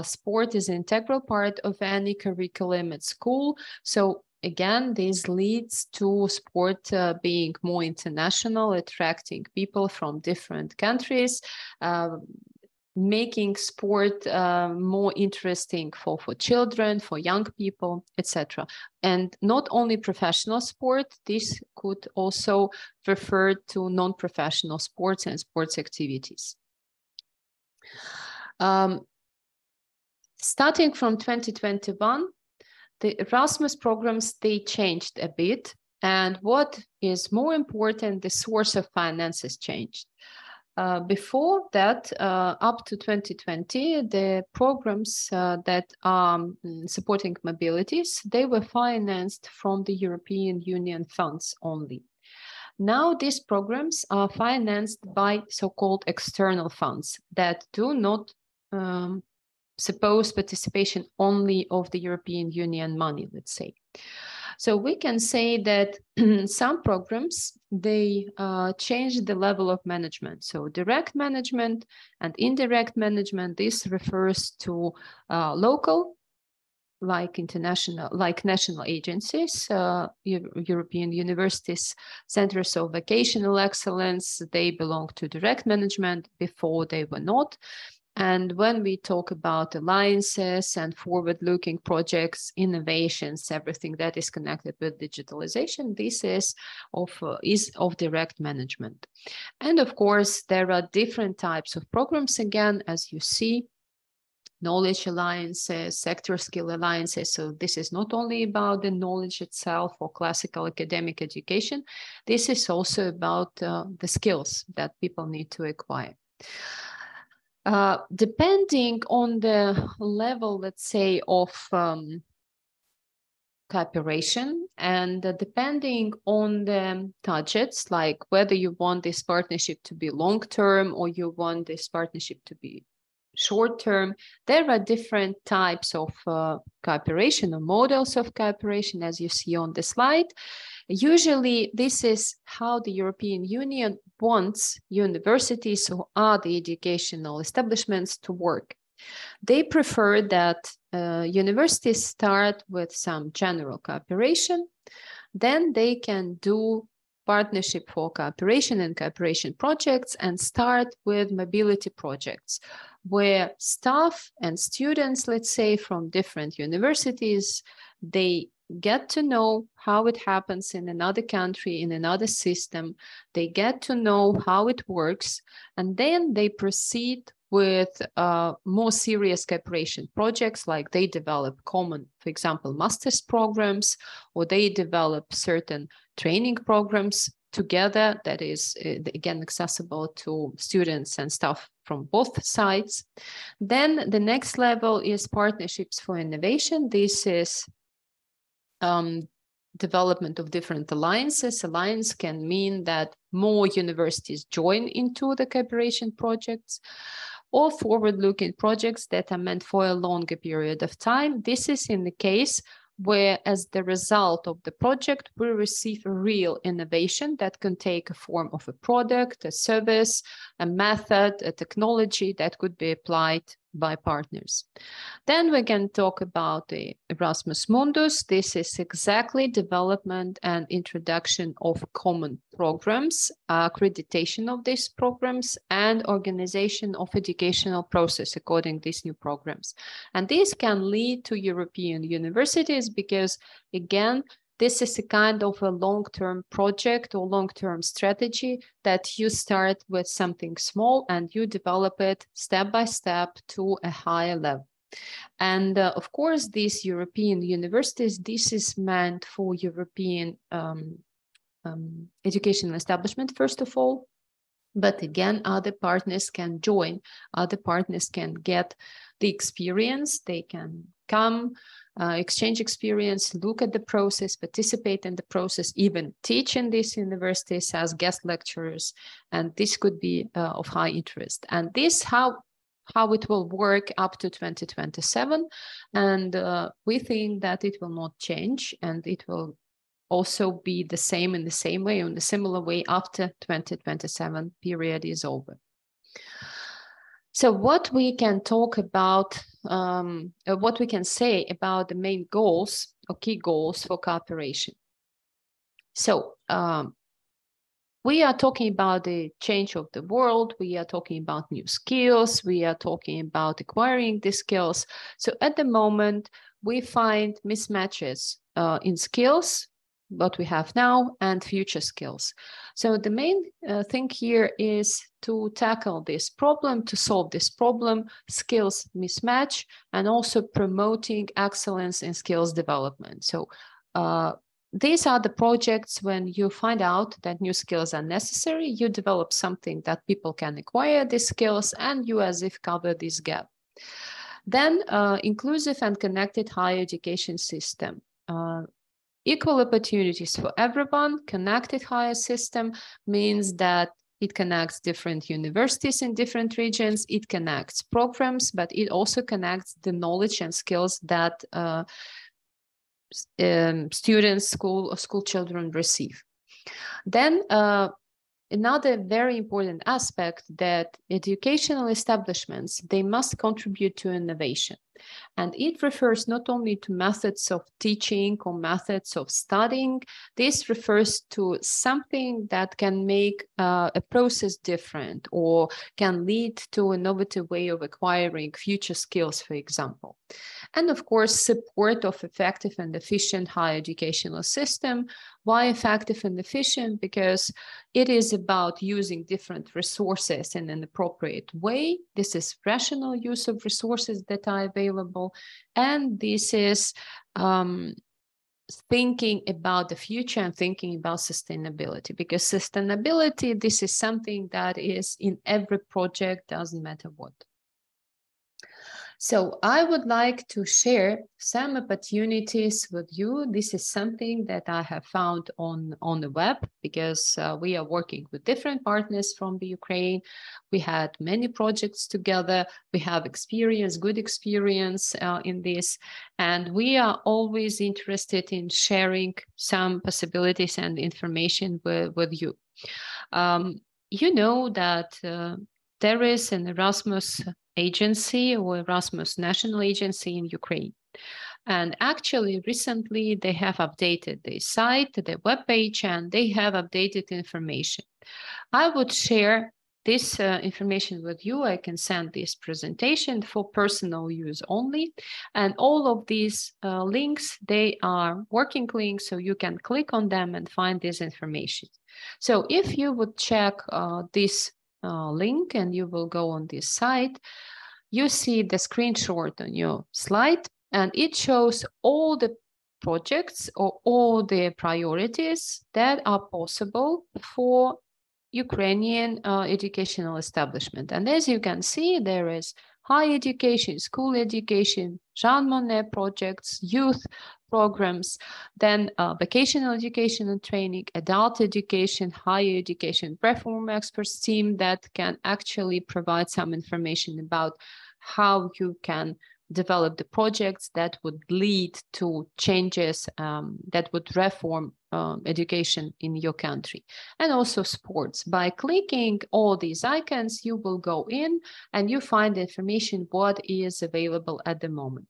Sport is an integral part of any curriculum at school. So again, this leads to sport being more international, attracting people from different countries, making sport more interesting for children, for young people, etc. And not only professional sport, this could also refer to non-professional sports and sports activities. Starting from 2021, the Erasmus programs, they changed a bit. And what is more important, the source of finance has changed. Before that, up to 2020, the programs that are supporting mobilities, they were financed from the European Union funds only. Now these programs are financed by so-called external funds that do not suppose participation only of the European Union money, let's say. So we can say that some programs, they change the level of management. So direct management and indirect management, this refers to local, like international, like national agencies, European universities, centers of vocational excellence, they belong to direct management. Before they were not. And when we talk about alliances and forward-looking projects, innovations, everything that is connected with digitalization, this is of direct management. And of course, there are different types of programs, again, as you see, knowledge alliances, sector skill alliances. So this is not only about the knowledge itself or classical academic education. This is also about the skills that people need to acquire. Depending on the level, let's say, of cooperation and depending on the targets, like whether you want this partnership to be long-term or you want this partnership to be short-term, there are different types of cooperation or models of cooperation, as you see on the slide. Usually, this is how the European Union wants universities or other educational establishments to work. They prefer that universities start with some general cooperation, then they can do partnership for cooperation and cooperation projects and start with mobility projects, where staff and students, let's say, from different universities, they get to know how it happens in another country, in another system. They get to know how it works, and then they proceed with more serious cooperation projects, like they develop common, for example, master's programs, or they develop certain training programs together that is, again, accessible to students and staff from both sides. Then the next level is partnerships for innovation. This is development of different alliances. Alliance can mean that more universities join into the cooperation projects, or forward-looking projects that are meant for a longer period of time. This is in the case where, as the result of the project, we receive a real innovation that can take a form of a product, a service, a method, a technology that could be applied by partners. Then we can talk about the Erasmus Mundus. This is exactly development and introduction of common programs, accreditation of these programs, and organization of educational process according to these new programs. And this can lead to European universities because, again, this is a kind of a long-term project or long-term strategy that you start with something small and you develop it step by step to a higher level. And of course, these European universities, this is meant for European educational establishment, first of all. But again, other partners can join, other partners can get the experience, they can come, exchange experience, look at the process, participate in the process, even teach in these universities as guest lecturers. And this could be of high interest. And this how it will work up to 2027. And we think that it will not change, and it will also be the same in the same way, in the similar way after 2027 period is over. So what we can talk about, what we can say about the main goals or key goals for cooperation. So we are talking about the change of the world. We are talking about new skills. We are talking about acquiring the skills. So at the moment, we find mismatches in skills, what we have now, and future skills. So the main thing here is to tackle this problem, to solve this problem, skills mismatch, and also promoting excellence in skills development. So these are the projects when you find out that new skills are necessary, you develop something that people can acquire these skills, and you as if cover this gap. Then inclusive and connected higher education system. Equal opportunities for everyone. Connected higher system means that it connects different universities in different regions. It connects programs, but it also connects the knowledge and skills that students, school children receive. Then another very important aspect that educational establishments, they must contribute to innovation. And it refers not only to methods of teaching or methods of studying. This refers to something that can make a process different or can lead to an innovative way of acquiring future skills, for example. And of course, support of effective and efficient higher educational system. Why effective and efficient? Because it is about using different resources in an appropriate way. This is rational use of resources that are available. And this is thinking about the future and thinking about sustainability, because sustainability, this is something that is in every project, doesn't matter what. So I would like to share some opportunities with you. This is something that I have found on the web, because we are working with different partners from the Ukraine. We had many projects together. We have experience, good experience in this. And we are always interested in sharing some possibilities and information with you. You know that there is an Erasmus agency or Erasmus national agency in Ukraine. And actually recently they have updated their site, their webpage, and they have updated information. I would share this information with you. I can send this presentation for personal use only. And all of these links, they are working links, so you can click on them and find this information. So if you would check this link and you will go on this site, you see the screenshot on your slide, and it shows all the projects or all the priorities that are possible for Ukrainian educational establishment. And as you can see, there is higher education, school education, Jean Monnet projects, youth programs, then vocational education and training, adult education, higher education, reform experts team that can actually provide some information about how you can develop the projects that would lead to changes that would reform education in your country. And also sports. By clicking all these icons, you will go in and you find information what is available at the moment.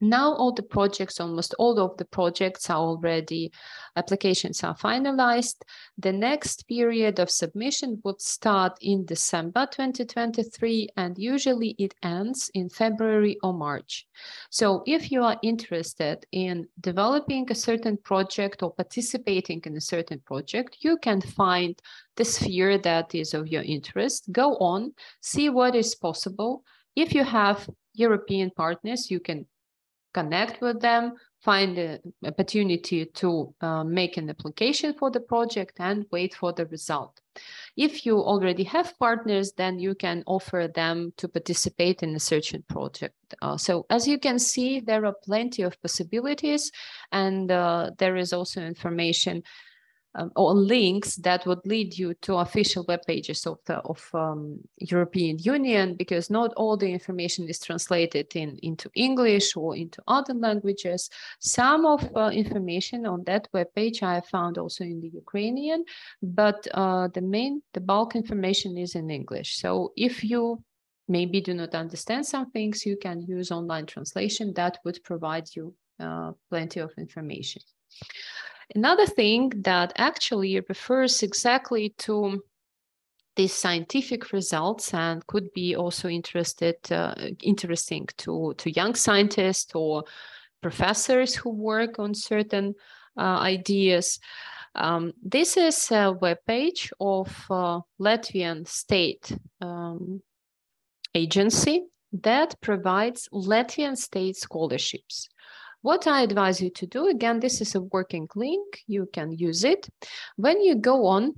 Now all the projects, almost all of the projects are already, applications are finalized. The next period of submission would start in December 2023, and usually it ends in February or March. So if you are interested in developing a certain project or participating in a certain project, you can find the sphere that is of your interest, go on, see what is possible. If you have European partners, you can connect with them, find an opportunity to make an application for the project and wait for the result. If you already have partners, then you can offer them to participate in a certain project. So as you can see, there are plenty of possibilities, and there is also information or links that would lead you to official web pages of the European Union, because not all the information is translated into English or into other languages. Some of information on that web page I found also in the Ukrainian, but the bulk information is in English. So if you maybe do not understand some things, you can use online translation. That would provide you plenty of information. Another thing that actually refers exactly to these scientific results and could be also interesting to young scientists or professors who work on certain ideas. This is a webpage of Latvian state agency that provides Latvian state scholarships. What I advise you to do, again, this is a working link, you can use it. When you go on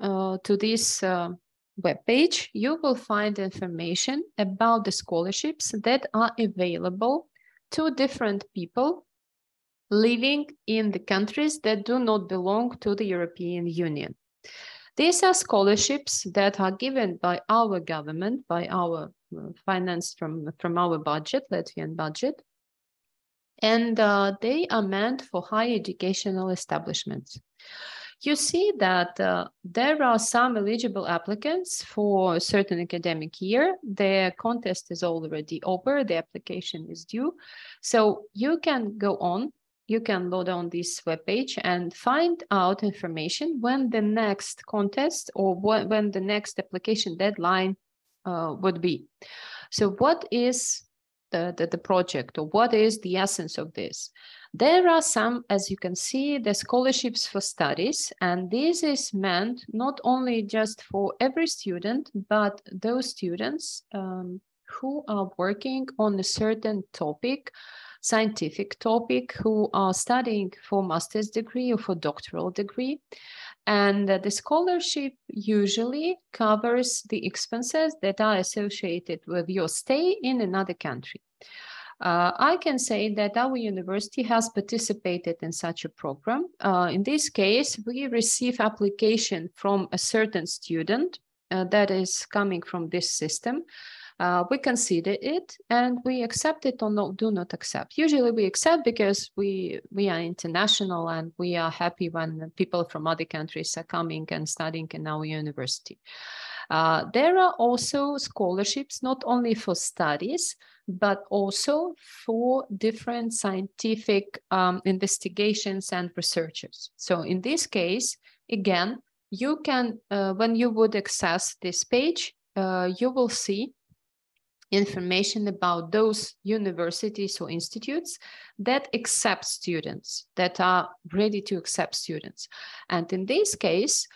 to this web page, you will find information about the scholarships that are available to different people living in the countries that do not belong to the European Union. These are scholarships that are given by our government, by our finance from our budget, Latvian budget. And they are meant for higher educational establishments. You see that there are some eligible applicants for a certain academic year. The contest is already over, the application is due. So you can go on, you can load on this webpage and find out information when the next contest or when the next application deadline would be. So what is the project, or what is the essence of this? There are some, as you can see, the scholarships for studies, and this is meant not only just for every student, but those students who are working on a certain topic, scientific topic, who are studying for master's degree or for doctoral degree. And the scholarship usually covers the expenses that are associated with your stay in another country. I can say that our university has participated in such a program. In this case, we receive application from a certain student that is coming from this system. We consider it and we accept it or do not accept. Usually we accept because we are international and we are happy when people from other countries are coming and studying in our university. There are also scholarships not only for studies, but also for different scientific investigations and researchers. So in this case, again, you can, when you would access this page, you will see information about those universities or institutes that accept students, that are ready to accept students. And in this case,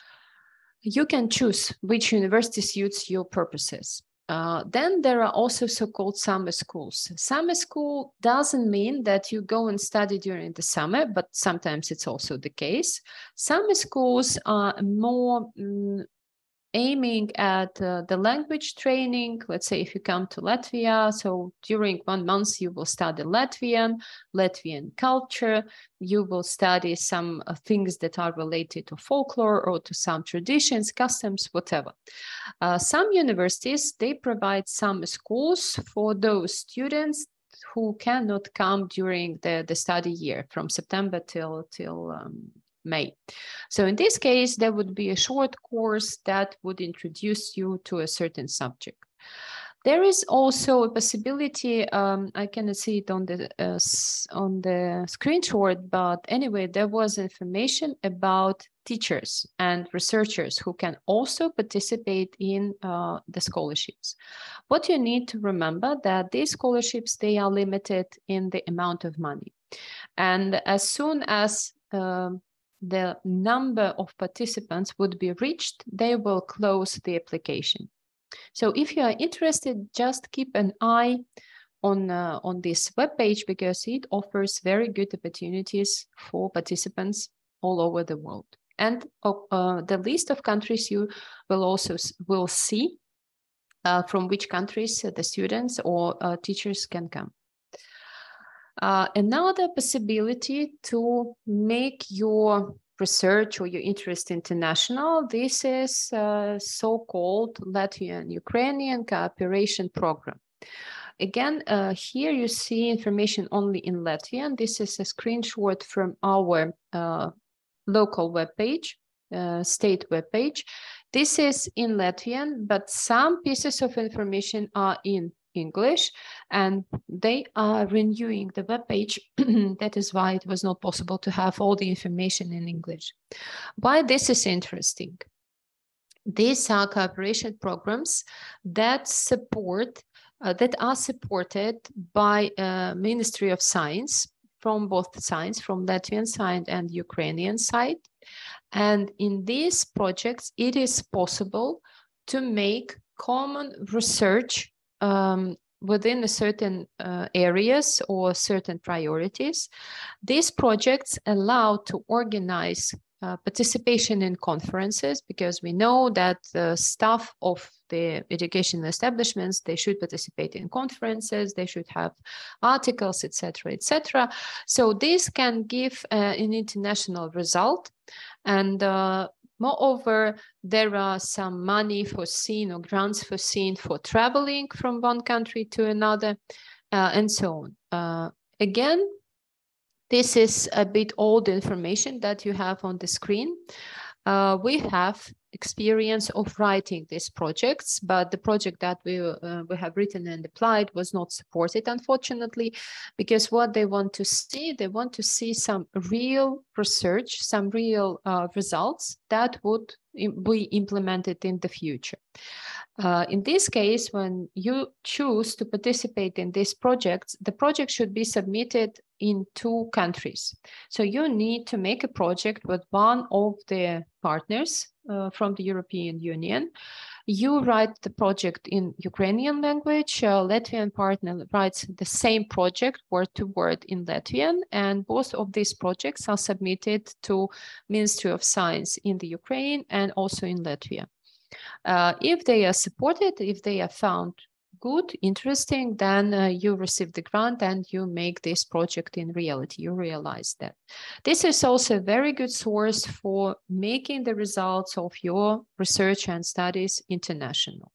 you can choose which university suits your purposes. Then there are also so-called summer schools. Summer school doesn't mean that you go and study during the summer, but sometimes it's also the case. Summer schools are more aiming at the language training. Let's say if you come to Latvia, so during 1 month you will study Latvian culture, you will study some things that are related to folklore or to some traditions, customs, whatever. Some universities, they provide summer schools for those students who cannot come during the study year from September till May. So in this case, there would be a short course that would introduce you to a certain subject. There is also a possibility, I cannot see it on the screenshot, but anyway, there was information about teachers and researchers who can also participate in the scholarships. What you need to remember that these scholarships, they are limited in the amount of money. And as soon as the number of participants would be reached, they will close the application. So if you are interested, just keep an eye on this webpage because it offers very good opportunities for participants all over the world. And the list of countries you will see from which countries the students or teachers can come. Another possibility to make your research or your interest international, this is so-called Latvian-Ukrainian cooperation program. Again, here you see information only in Latvian. This is a screenshot from our local webpage, state webpage. This is in Latvian, but some pieces of information are in English, and they are renewing the webpage. That is why it was not possible to have all the information in English. Why this is interesting? These are cooperation programs that are supported by Ministry of Science from both sides, from Latvian side and Ukrainian side. And in these projects, it is possible to make common research within a certain areas or certain priorities. These projects allow to organize participation in conferences, because we know that the staff of the educational establishments, they should participate in conferences, they should have articles, etc., etc. So this can give an international result. And moreover, there are some money foreseen or grants foreseen for traveling from one country to another, and so on. Again, this is a bit old information that you have on the screen. We have experience of writing these projects, but the project that we have written and applied was not supported, unfortunately, because what they want to see some real research, some real results that would be implemented in the future. In this case, when you choose to participate in these projects, the project should be submitted in 2 countries. So you need to make a project with one of the partners from the European Union. You write the project in Ukrainian language, Latvian partner writes the same project word to word in Latvian, and both of these projects are submitted to Ministry of Science in the Ukraine and also in Latvia. If they are supported, if they are found good, interesting, then you receive the grant and you make this project in reality, you realize that. This is also a very good source for making the results of your research and studies international.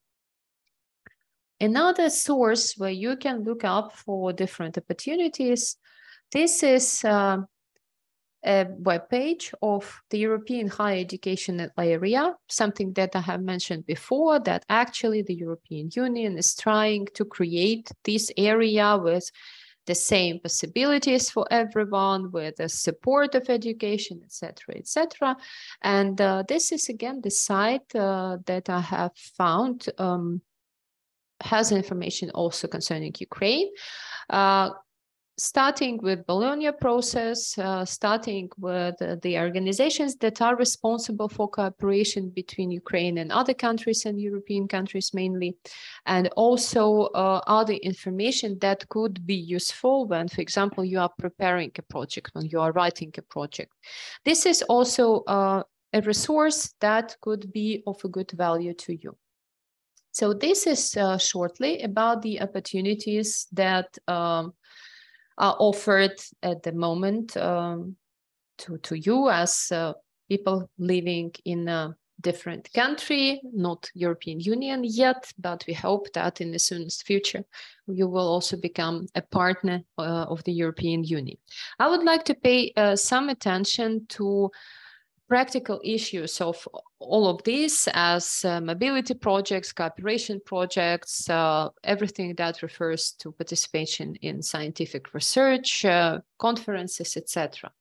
Another source where you can look up for different opportunities, this is a webpage of the European higher education area, something that I have mentioned before, that actually the European Union is trying to create this area with the same possibilities for everyone, with the support of education, etc., etc. And this is again the site that I have found has information also concerning Ukraine. Starting with Bologna process, starting with the organizations that are responsible for cooperation between Ukraine and other countries and European countries mainly, and also other information that could be useful when, for example, you are preparing a project, when you are writing a project. This is also a resource that could be of a good value to you. So this is shortly about the opportunities that are offered at the moment to you as people living in a different country, not European Union yet, but we hope that in the soonest future, you will also become a partner of the European Union. I would like to pay some attention to practical issues of all of this as mobility projects, cooperation projects, everything that refers to participation in scientific research, conferences, etc.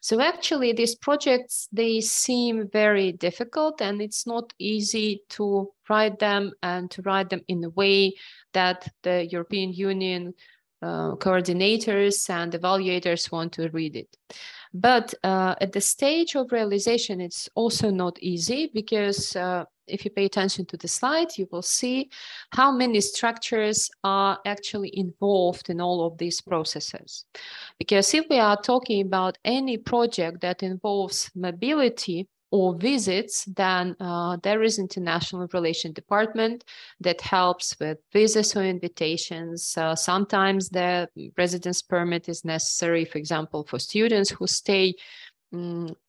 So actually these projects, they seem very difficult, and it's not easy to write them and to write them in a way that the European Union coordinators and evaluators want to read it. But at the stage of realization, it's also not easy, because if you pay attention to the slide, you will see how many structures are actually involved in all of these processes. Because if we are talking about any project that involves mobility or visits, then there is international relation department that helps with visas or invitations. Sometimes the residence permit is necessary, for example, for students who stay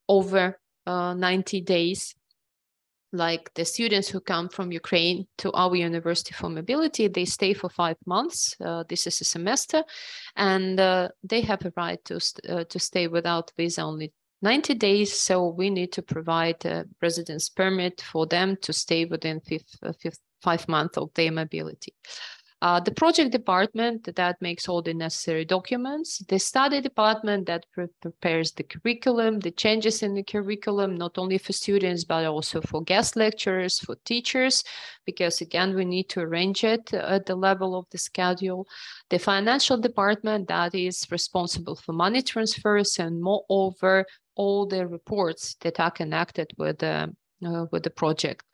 over 90 days. Like the students who come from Ukraine to our university for mobility, they stay for 5 months. This is a semester, and they have a right to stay without visa only 90 days. So we need to provide a residence permit for them to stay within 5 months of their mobility. The project department that makes all the necessary documents, the study department that prepares the curriculum, the changes in the curriculum, not only for students, but also for guest lecturers, for teachers, because again, we need to arrange it at the level of the schedule. The financial department that is responsible for money transfers and moreover, all the reports that are connected with the project.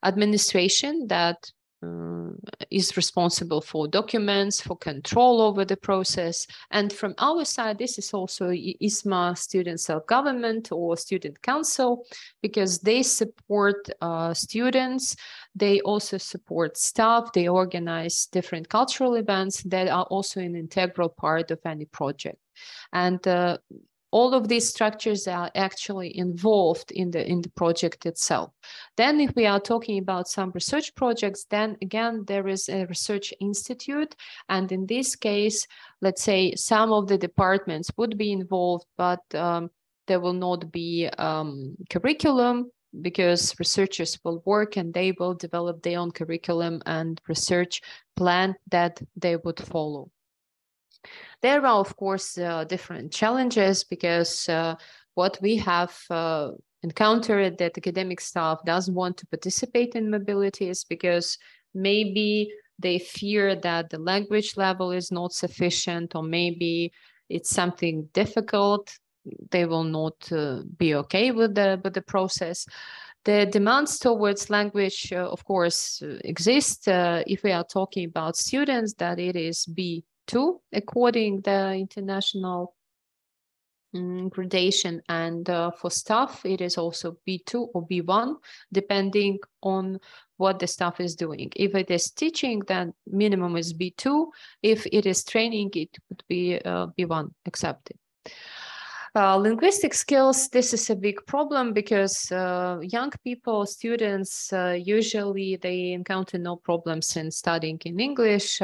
Administration that is responsible for documents, for control over the process. And from our side, this is also ISMA Student Self-Government or Student Council, because they support students. They also support staff. They organize different cultural events that are also an integral part of any project. And all of these structures are actually involved in the project itself. Then if we are talking about some research projects, then again, there is a research institute. And in this case, let's say some of the departments would be involved, but there will not be curriculum, because researchers will work and they will develop their own curriculum and research plan that they would follow. There are, of course, different challenges, because what we have encountered that academic staff doesn't want to participate in mobilities because maybe they fear that the language level is not sufficient, or maybe it's something difficult. They will not be okay with the process. The demands towards language, of course, exist. If we are talking about students, that it is B2 according the international gradation, and for staff it is also B2 or B1 depending on what the staff is doing. If it is teaching, then minimum is B2. If it is training, it would be B1 accepted. Linguistic skills, this is a big problem because young people, students, usually they encounter no problems in studying in English.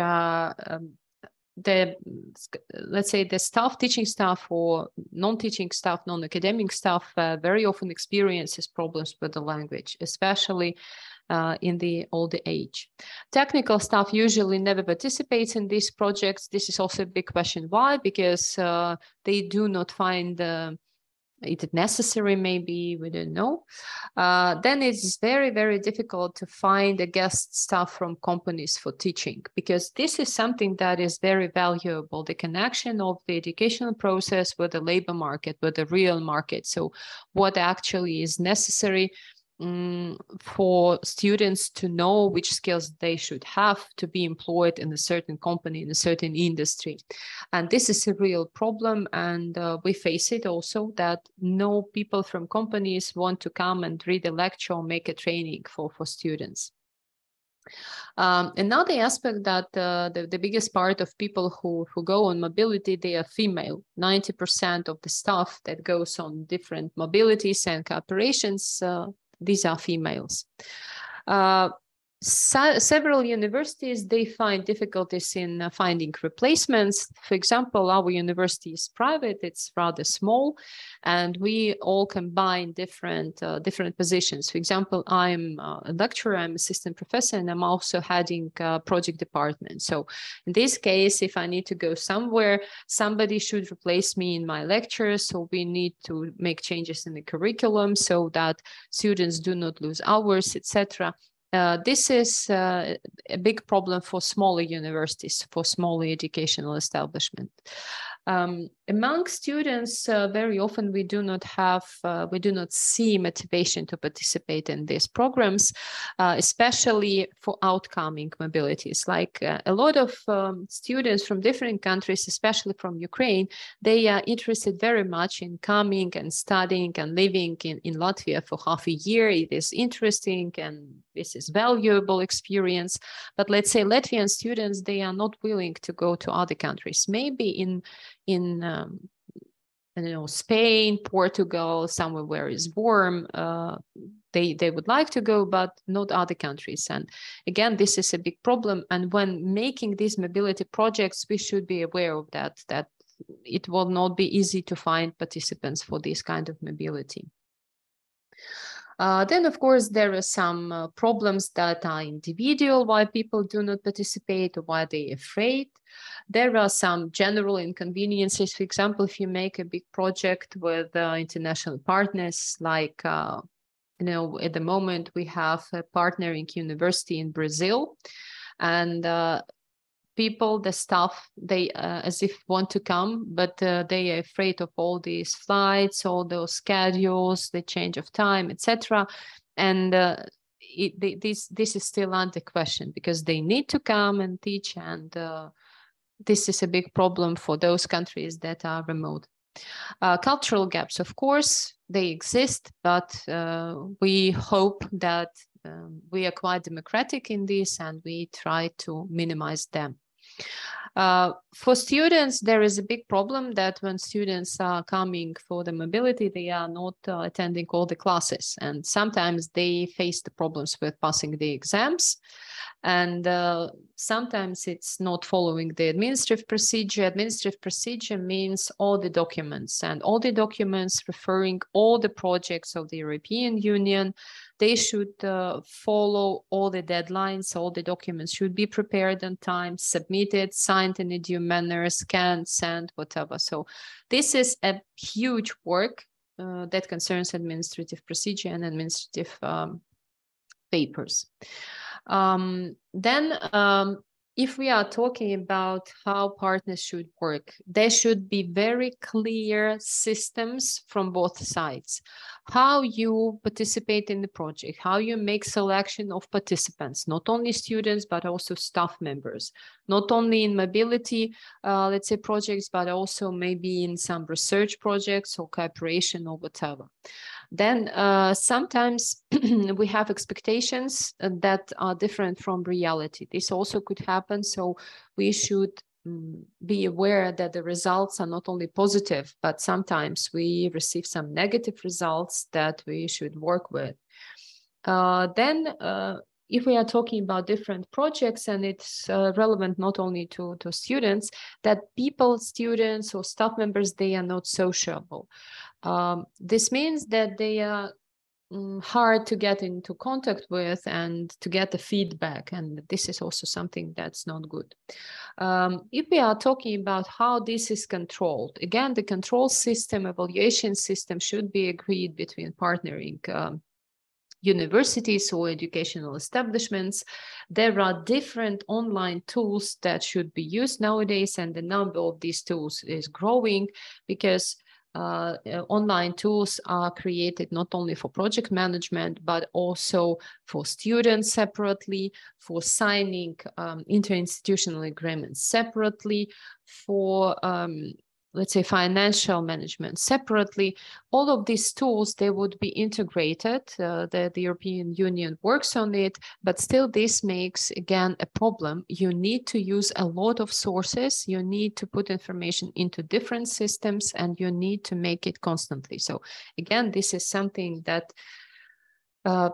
Let's say the staff, teaching staff or non-teaching staff, non-academic staff very often experiences problems with the language, especially in the older age. Technical staff usually never participates in these projects. This is also a big question. Why? Because they do not find it necessary, maybe, we don't know. Then it's very, very difficult to find a guest staff from companies for teaching, because this is something that is very valuable, the connection of the educational process with the labor market, with the real market. So what actually is necessary for students to know which skills they should have to be employed in a certain company, in a certain industry. And this is a real problem, and we face it also that no people from companies want to come and read a lecture or make a training for students. Another aspect that the biggest part of people who go on mobility, they are female. 90% of the staff that goes on different mobilities and cooperations, these are females. Several universities, they find difficulties in finding replacements. For example, our university is private, it's rather small, and we all combine different positions. For example, I'm a lecturer, I'm assistant professor, and I'm also heading a project department. So in this case, if I need to go somewhere, somebody should replace me in my lectures. So we need to make changes in the curriculum so that students do not lose hours, etc. This is a big problem for smaller universities, for smaller educational establishment. Among students, very often we do not see motivation to participate in these programs, especially for outcoming mobilities. Like a lot of students from different countries, especially from Ukraine, they are interested very much in coming and studying and living in Latvia for half a year. It is interesting and this is valuable experience. But let's say Latvian students, they are not willing to go to other countries. Maybe in I don't know, Spain, Portugal, somewhere where it's warm, they would like to go, but not other countries. And again, this is a big problem. And when making these mobility projects, we should be aware of that it will not be easy to find participants for this kind of mobility. Then, of course, there are some problems that are individual, why people do not participate or why they're afraid. There are some general inconveniences. For example, if you make a big project with international partners, like, you know, at the moment we have a partnering university in Brazil, and people, the staff, they as if want to come, but they are afraid of all these flights, all those schedules, the change of time, etc. And this is still under question because they need to come and teach, and this is a big problem for those countries that are remote. Cultural gaps, of course, they exist, but we hope that we are quite democratic in this and we try to minimize them. For students, there is a big problem that when students are coming for the mobility, they are not attending all the classes. And sometimes they face the problems with passing the exams. And sometimes it's not following the administrative procedure. Administrative procedure means all the documents, and all the documents referring all the projects of the European Union. They should follow all the deadlines. All the documents should be prepared on time, submitted, signed in a due manner, scanned, sent, whatever. So this is a huge work that concerns administrative procedure and administrative papers. If we are talking about how partners should work, there should be very clear systems from both sides. How you participate in the project, how you make selection of participants, not only students, but also staff members, not only in mobility, let's say projects, but also maybe in some research projects or cooperation or whatever. Then sometimes we have expectations that are different from reality. This also could happen. So we should be aware that the results are not only positive, but sometimes we receive some negative results that we should work with. If we are talking about different projects, and it's relevant not only to students, that people, students or staff members, they are not sociable. This means that they are hard to get into contact with and to get the feedback, and this is also something that's not good. If we are talking about how this is controlled, again, the control system, evaluation system should be agreed between partnering universities or educational establishments. There are different online tools that should be used nowadays, and the number of these tools is growing because online tools are created not only for project management, but also for students separately, for signing interinstitutional agreements separately, for let's say financial management separately. All of these tools, they would be integrated. The European Union works on it, but still this makes, again, a problem. You need to use a lot of sources. You need to put information into different systems, and you need to make it constantly. So again, this is something that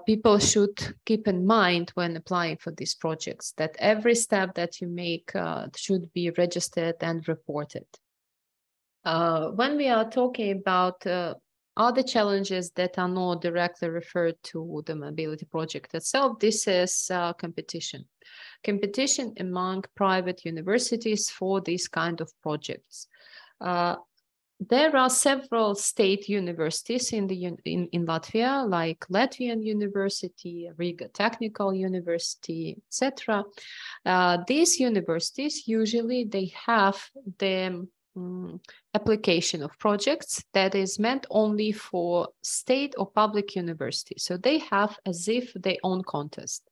people should keep in mind when applying for these projects, that every step that you make should be registered and reported. When we are talking about other challenges that are not directly referred to the mobility project itself, this is competition. Competition among private universities for these kind of projects. There are several state universities in Latvia, like Latvian University, Riga Technical University, etc. These universities usually they have the application of projects that is meant only for state or public universities. So they have as if their own contest.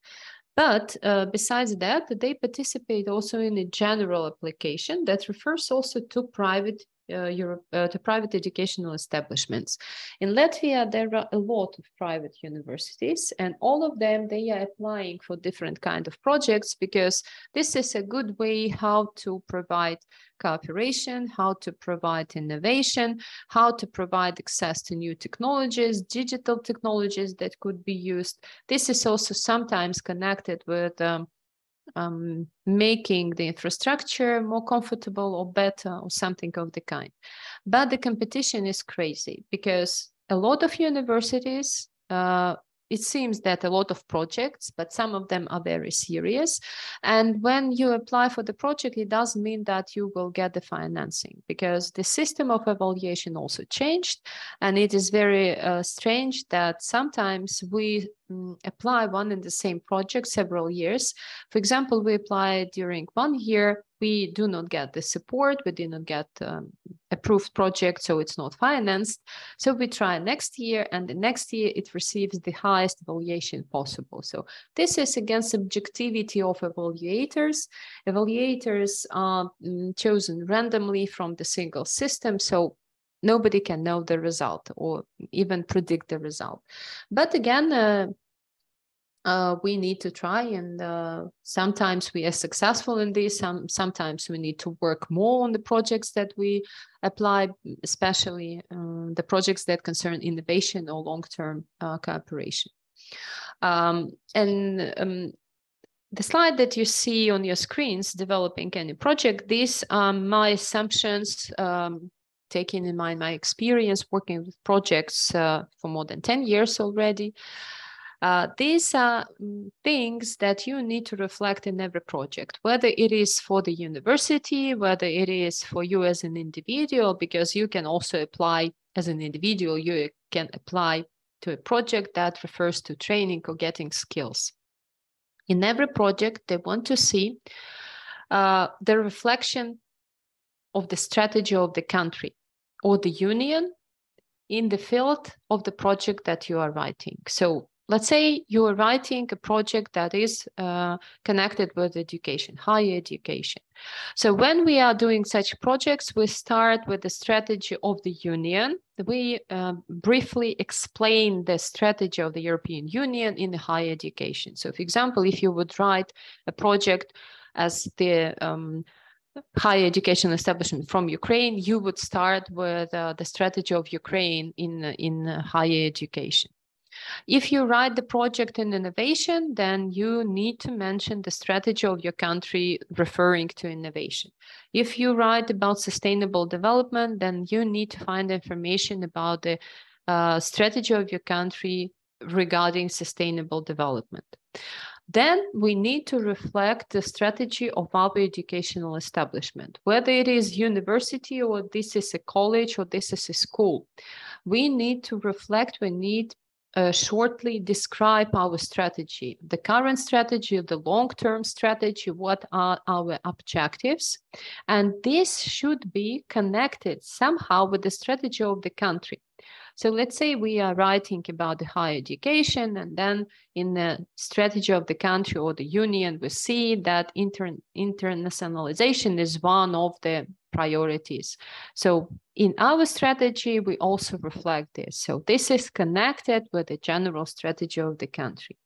But besides that, they participate also in a general application that refers also to private educational establishments. In Latvia, there are a lot of private universities, and all of them, they are applying for different kind of projects, because this is a good way how to provide cooperation, how to provide innovation, how to provide access to new technologies, digital technologies that could be used. This is also sometimes connected with making the infrastructure more comfortable or better or something of the kind. But the competition is crazy, because a lot of universities, it seems that a lot of projects, but some of them are very serious. And when you apply for the project, it doesn't mean that you will get the financing, because the system of evaluation also changed. And it is very strange that sometimes we apply one and the same project several years. For example, we apply during 1 year, we do not get the support, we do not get approved project, so it's not financed. So we try next year, and the next year it receives the highest evaluation possible. So this is against subjectivity of evaluators. Evaluators are chosen randomly from the single system, so nobody can know the result or even predict the result. But again, we need to try, and sometimes we are successful in this. Sometimes we need to work more on the projects that we apply, especially the projects that concern innovation or long-term cooperation. The slide that you see on your screens, developing any project, these are my assumptions, taking in mind my experience working with projects for more than 10 years already. These are things that you need to reflect in every project, whether it is for the university, whether it is for you as an individual, because you can also apply as an individual, you can apply to a project that refers to training or getting skills. In every project, they want to see the reflection of the strategy of the country or the union in the field of the project that you are writing. So let's say you are writing a project that is connected with education, higher education. So when we are doing such projects, we start with the strategy of the union. We briefly explain the strategy of the European Union in the higher education. So for example, if you would write a project as the higher education establishment from Ukraine, you would start with the strategy of Ukraine in higher education. If you write the project in innovation, then you need to mention the strategy of your country referring to innovation. If you write about sustainable development, then you need to find information about the strategy of your country regarding sustainable development. Then we need to reflect the strategy of our educational establishment, whether it is university or this is a college or this is a school. We need to reflect, we need shortly describe our strategy, the current strategy, the long-term strategy, what are our objectives. And this should be connected somehow with the strategy of the country. So let's say we are writing about the higher education, and then in the strategy of the country or the union, we see that internationalization is one of the priorities. So in our strategy, we also reflect this. So this is connected with the general strategy of the country.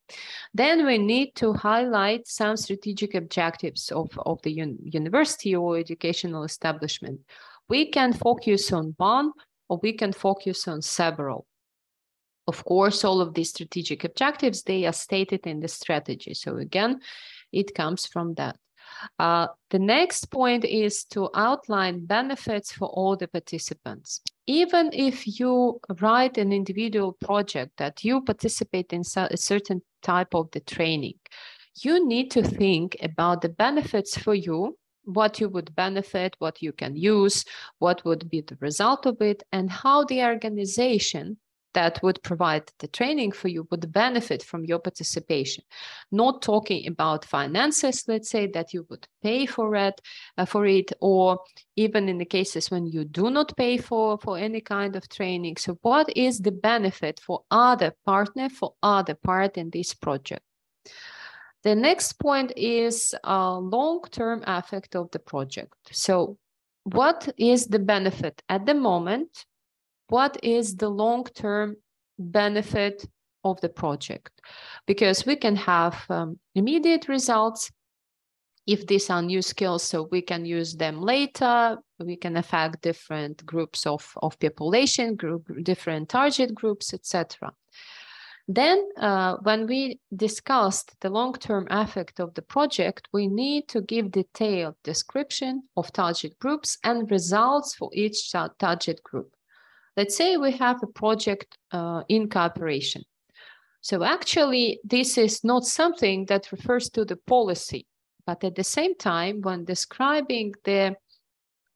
Then we need to highlight some strategic objectives of the university or educational establishment. We can focus on one, or we can focus on several. Of course, all of these strategic objectives, they are stated in the strategy. So again, it comes from that. The next point is to outline benefits for all the participants. Even if you write an individual project that you participate in a certain type of the training, you need to think about the benefits for you, what you would benefit, what you can use, what would be the result of it, and how the organization that would provide the training for you would benefit from your participation. Not talking about finances, let's say, that you would pay for it, or even in the cases when you do not pay for any kind of training. So what is the benefit for other partner, for other part in this project? The next point is a long-term effect of the project. So what is the benefit at the moment? What is the long-term benefit of the project? Because we can have immediate results if these are new skills, so we can use them later. We can affect different groups of population, different target groups, etc. Then when we discussed the long-term effect of the project, we need to give detailed description of target groups and results for each target group. Let's say we have a project in cooperation. So actually, this is not something that refers to the policy, but at the same time, when describing the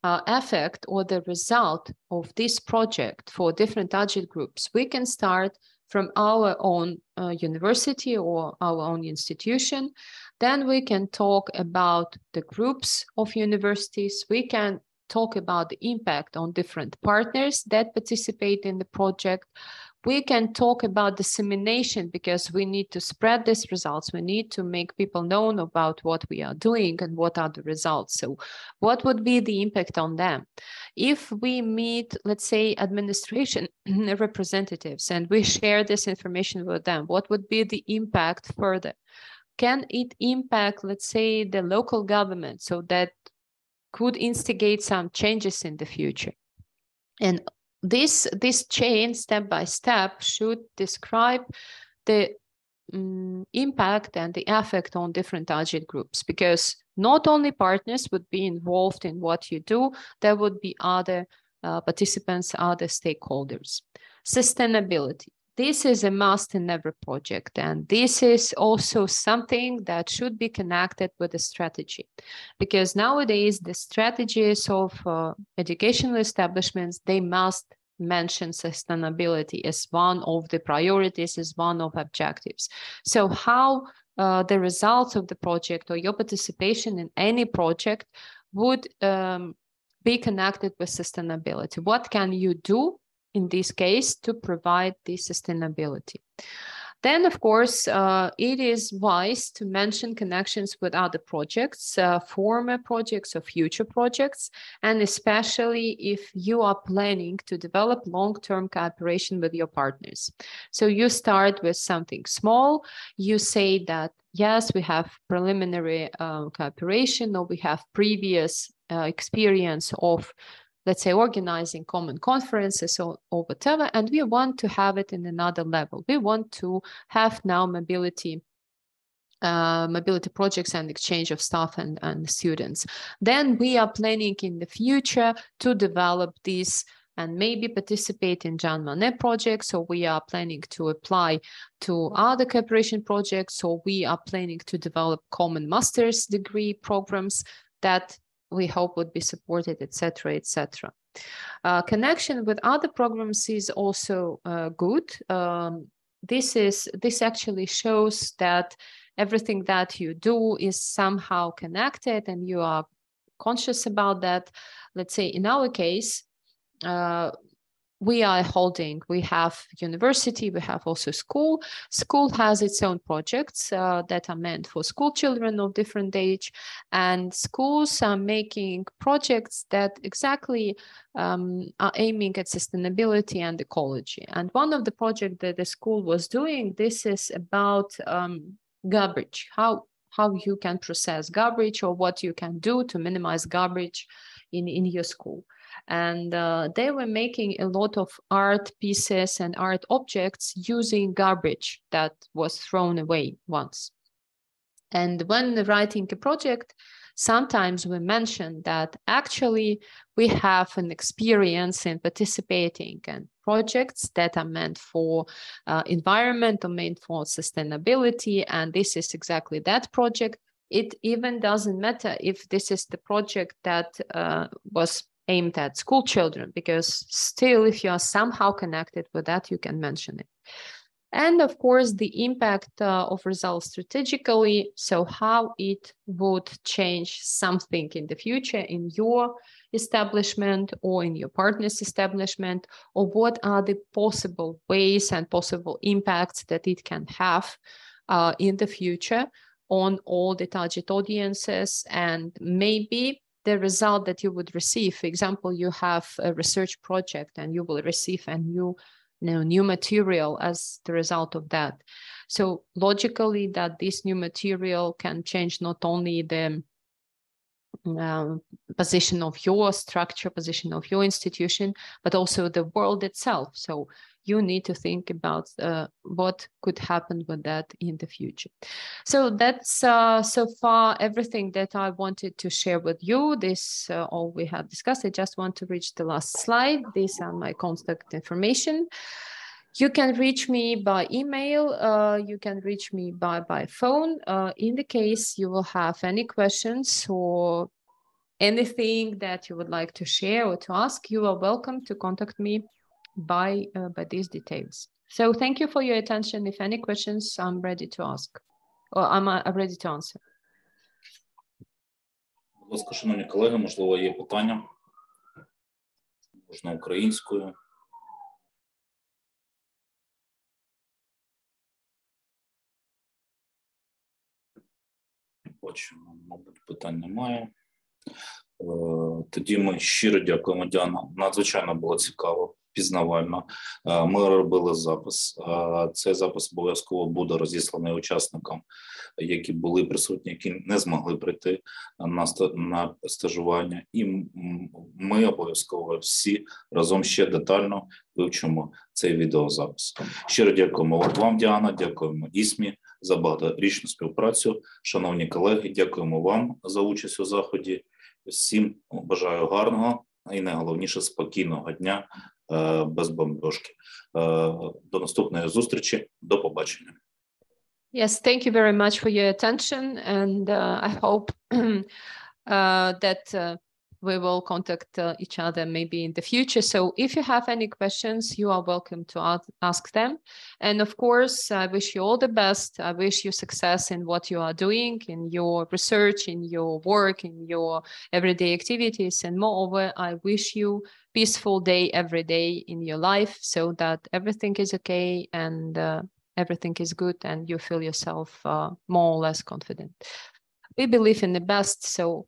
effect or the result of this project for different target groups, we can start from our own university or our own institution. Then we can talk about the groups of universities. We can talk about the impact on different partners that participate in the project. We can talk about dissemination because we need to spread these results. We need to make people know about what we are doing and what are the results. So what would be the impact on them? If we meet, let's say, administration representatives and we share this information with them, what would be the impact further? Can it impact, let's say, the local government so that could instigate some changes in the future? And this chain, step by step, should describe the impact and the effect on different target groups, because not only partners would be involved in what you do, there would be other participants, other stakeholders. Sustainability. This is a must in every project, and this is also something that should be connected with the strategy, because nowadays the strategies of educational establishments, they must mention sustainability as one of the priorities, as one of objectives. So how the results of the project or your participation in any project would be connected with sustainability? What can you do in this case to provide this sustainability? Then, of course, it is wise to mention connections with other projects, former projects or future projects, and especially if you are planning to develop long-term cooperation with your partners. So you start with something small. You say that, yes, we have preliminary cooperation, or we have previous experience of, let's say, organizing common conferences or whatever, and we want to have it in another level. We want to have now mobility projects and exchange of staff and students. Then we are planning in the future to develop these and maybe participate in Jean Monnet projects, or we are planning to apply to other cooperation projects, or we are planning to develop common master's degree programs that we hope would be supported, etc., etc. Connection with other programs is also good. This actually shows that everything that you do is somehow connected, and you are conscious about that. Let's say in our case, we have university, we have also school. School has its own projects that are meant for school children of different age, and schools are making projects that exactly are aiming at sustainability and ecology. And one of the projects that the school was doing, this is about garbage, how you can process garbage, or what you can do to minimize garbage in your school. And they were making a lot of art pieces and art objects using garbage that was thrown away once. And when writing a project, sometimes we mention that actually we have an experience in participating in projects that are meant for environment or meant for sustainability, and this is exactly that project. It even doesn't matter if this is the project that was aimed at school children, because still, if you are somehow connected with that, you can mention it. And of course, the impact of results strategically, so how it would change something in the future in your establishment or in your partner's establishment, or what are the possible ways and possible impacts that it can have in the future on all the target audiences, and maybe the result that you would receive. For example, you have a research project and you will receive a new material as the result of that. So logically, that this new material can change not only the position of your structure, position of your institution, but also the world itself. So you need to think about what could happen with that in the future. So that's so far everything that I wanted to share with you. This all we have discussed. I just want to reach the last slide. These are my contact information. You can reach me by email, you can reach me by phone. In the case you will have any questions or anything that you would like to share or to ask, you are welcome to contact me by these details. So thank you for your attention. If any questions, I'm ready to ask, or I'm ready to answer. Будь ласка, шановні колеги, можливо, є питання? Можна українською. Бачимо, мабуть, питань немає. Тоді ми щиро дякуємо, Діана. Надзвичайно було цікаво, пізнавально. Ми робили запис. Цей запис обов'язково буде розісланий учасникам, які були присутні, які не змогли прийти на стажування. І ми обов'язково всі разом ще детально вивчимо цей відеозапис. Щиро дякуємо вам, Діана, дякуємо ISMA за багаторічну співпрацю. Шановні колеги, дякуємо вам за участь у заході. Всім бажаю гарного і найголовніше спокійного дня без бомбьошки. До наступної зустрічі. До побачення. Yes, thank you very much for your attention, and I hope that we will contact each other maybe in the future. So if you have any questions, you are welcome to ask them. And of course, I wish you all the best. I wish you success in what you are doing, in your research, in your work, in your everyday activities. And moreover, I wish you peaceful day every day in your life, so that everything is okay and everything is good and you feel yourself more or less confident. We believe in the best, so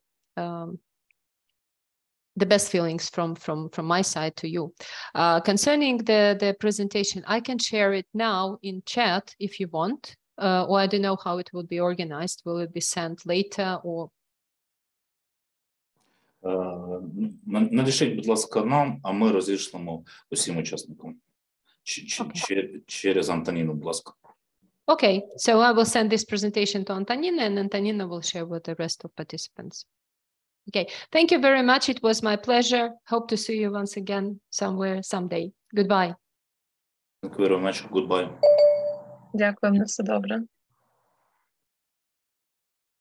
the best feelings from my side to you. Concerning the presentation, I can share it now in chat if you want, or I don't know how it will be organized. Will it be sent later or? Надішліть, будь ласка, нам, а ми розійшлемо усім учасникам. Через Антоніну, будь ласка. Okay, so I will send this presentation to Antonina, and Antonina will share with the rest of participants. Okay, thank you very much. It was my pleasure. Hope to see you once again somewhere, someday. Goodbye. Thank you very much. Goodbye. Дякую, на все добре.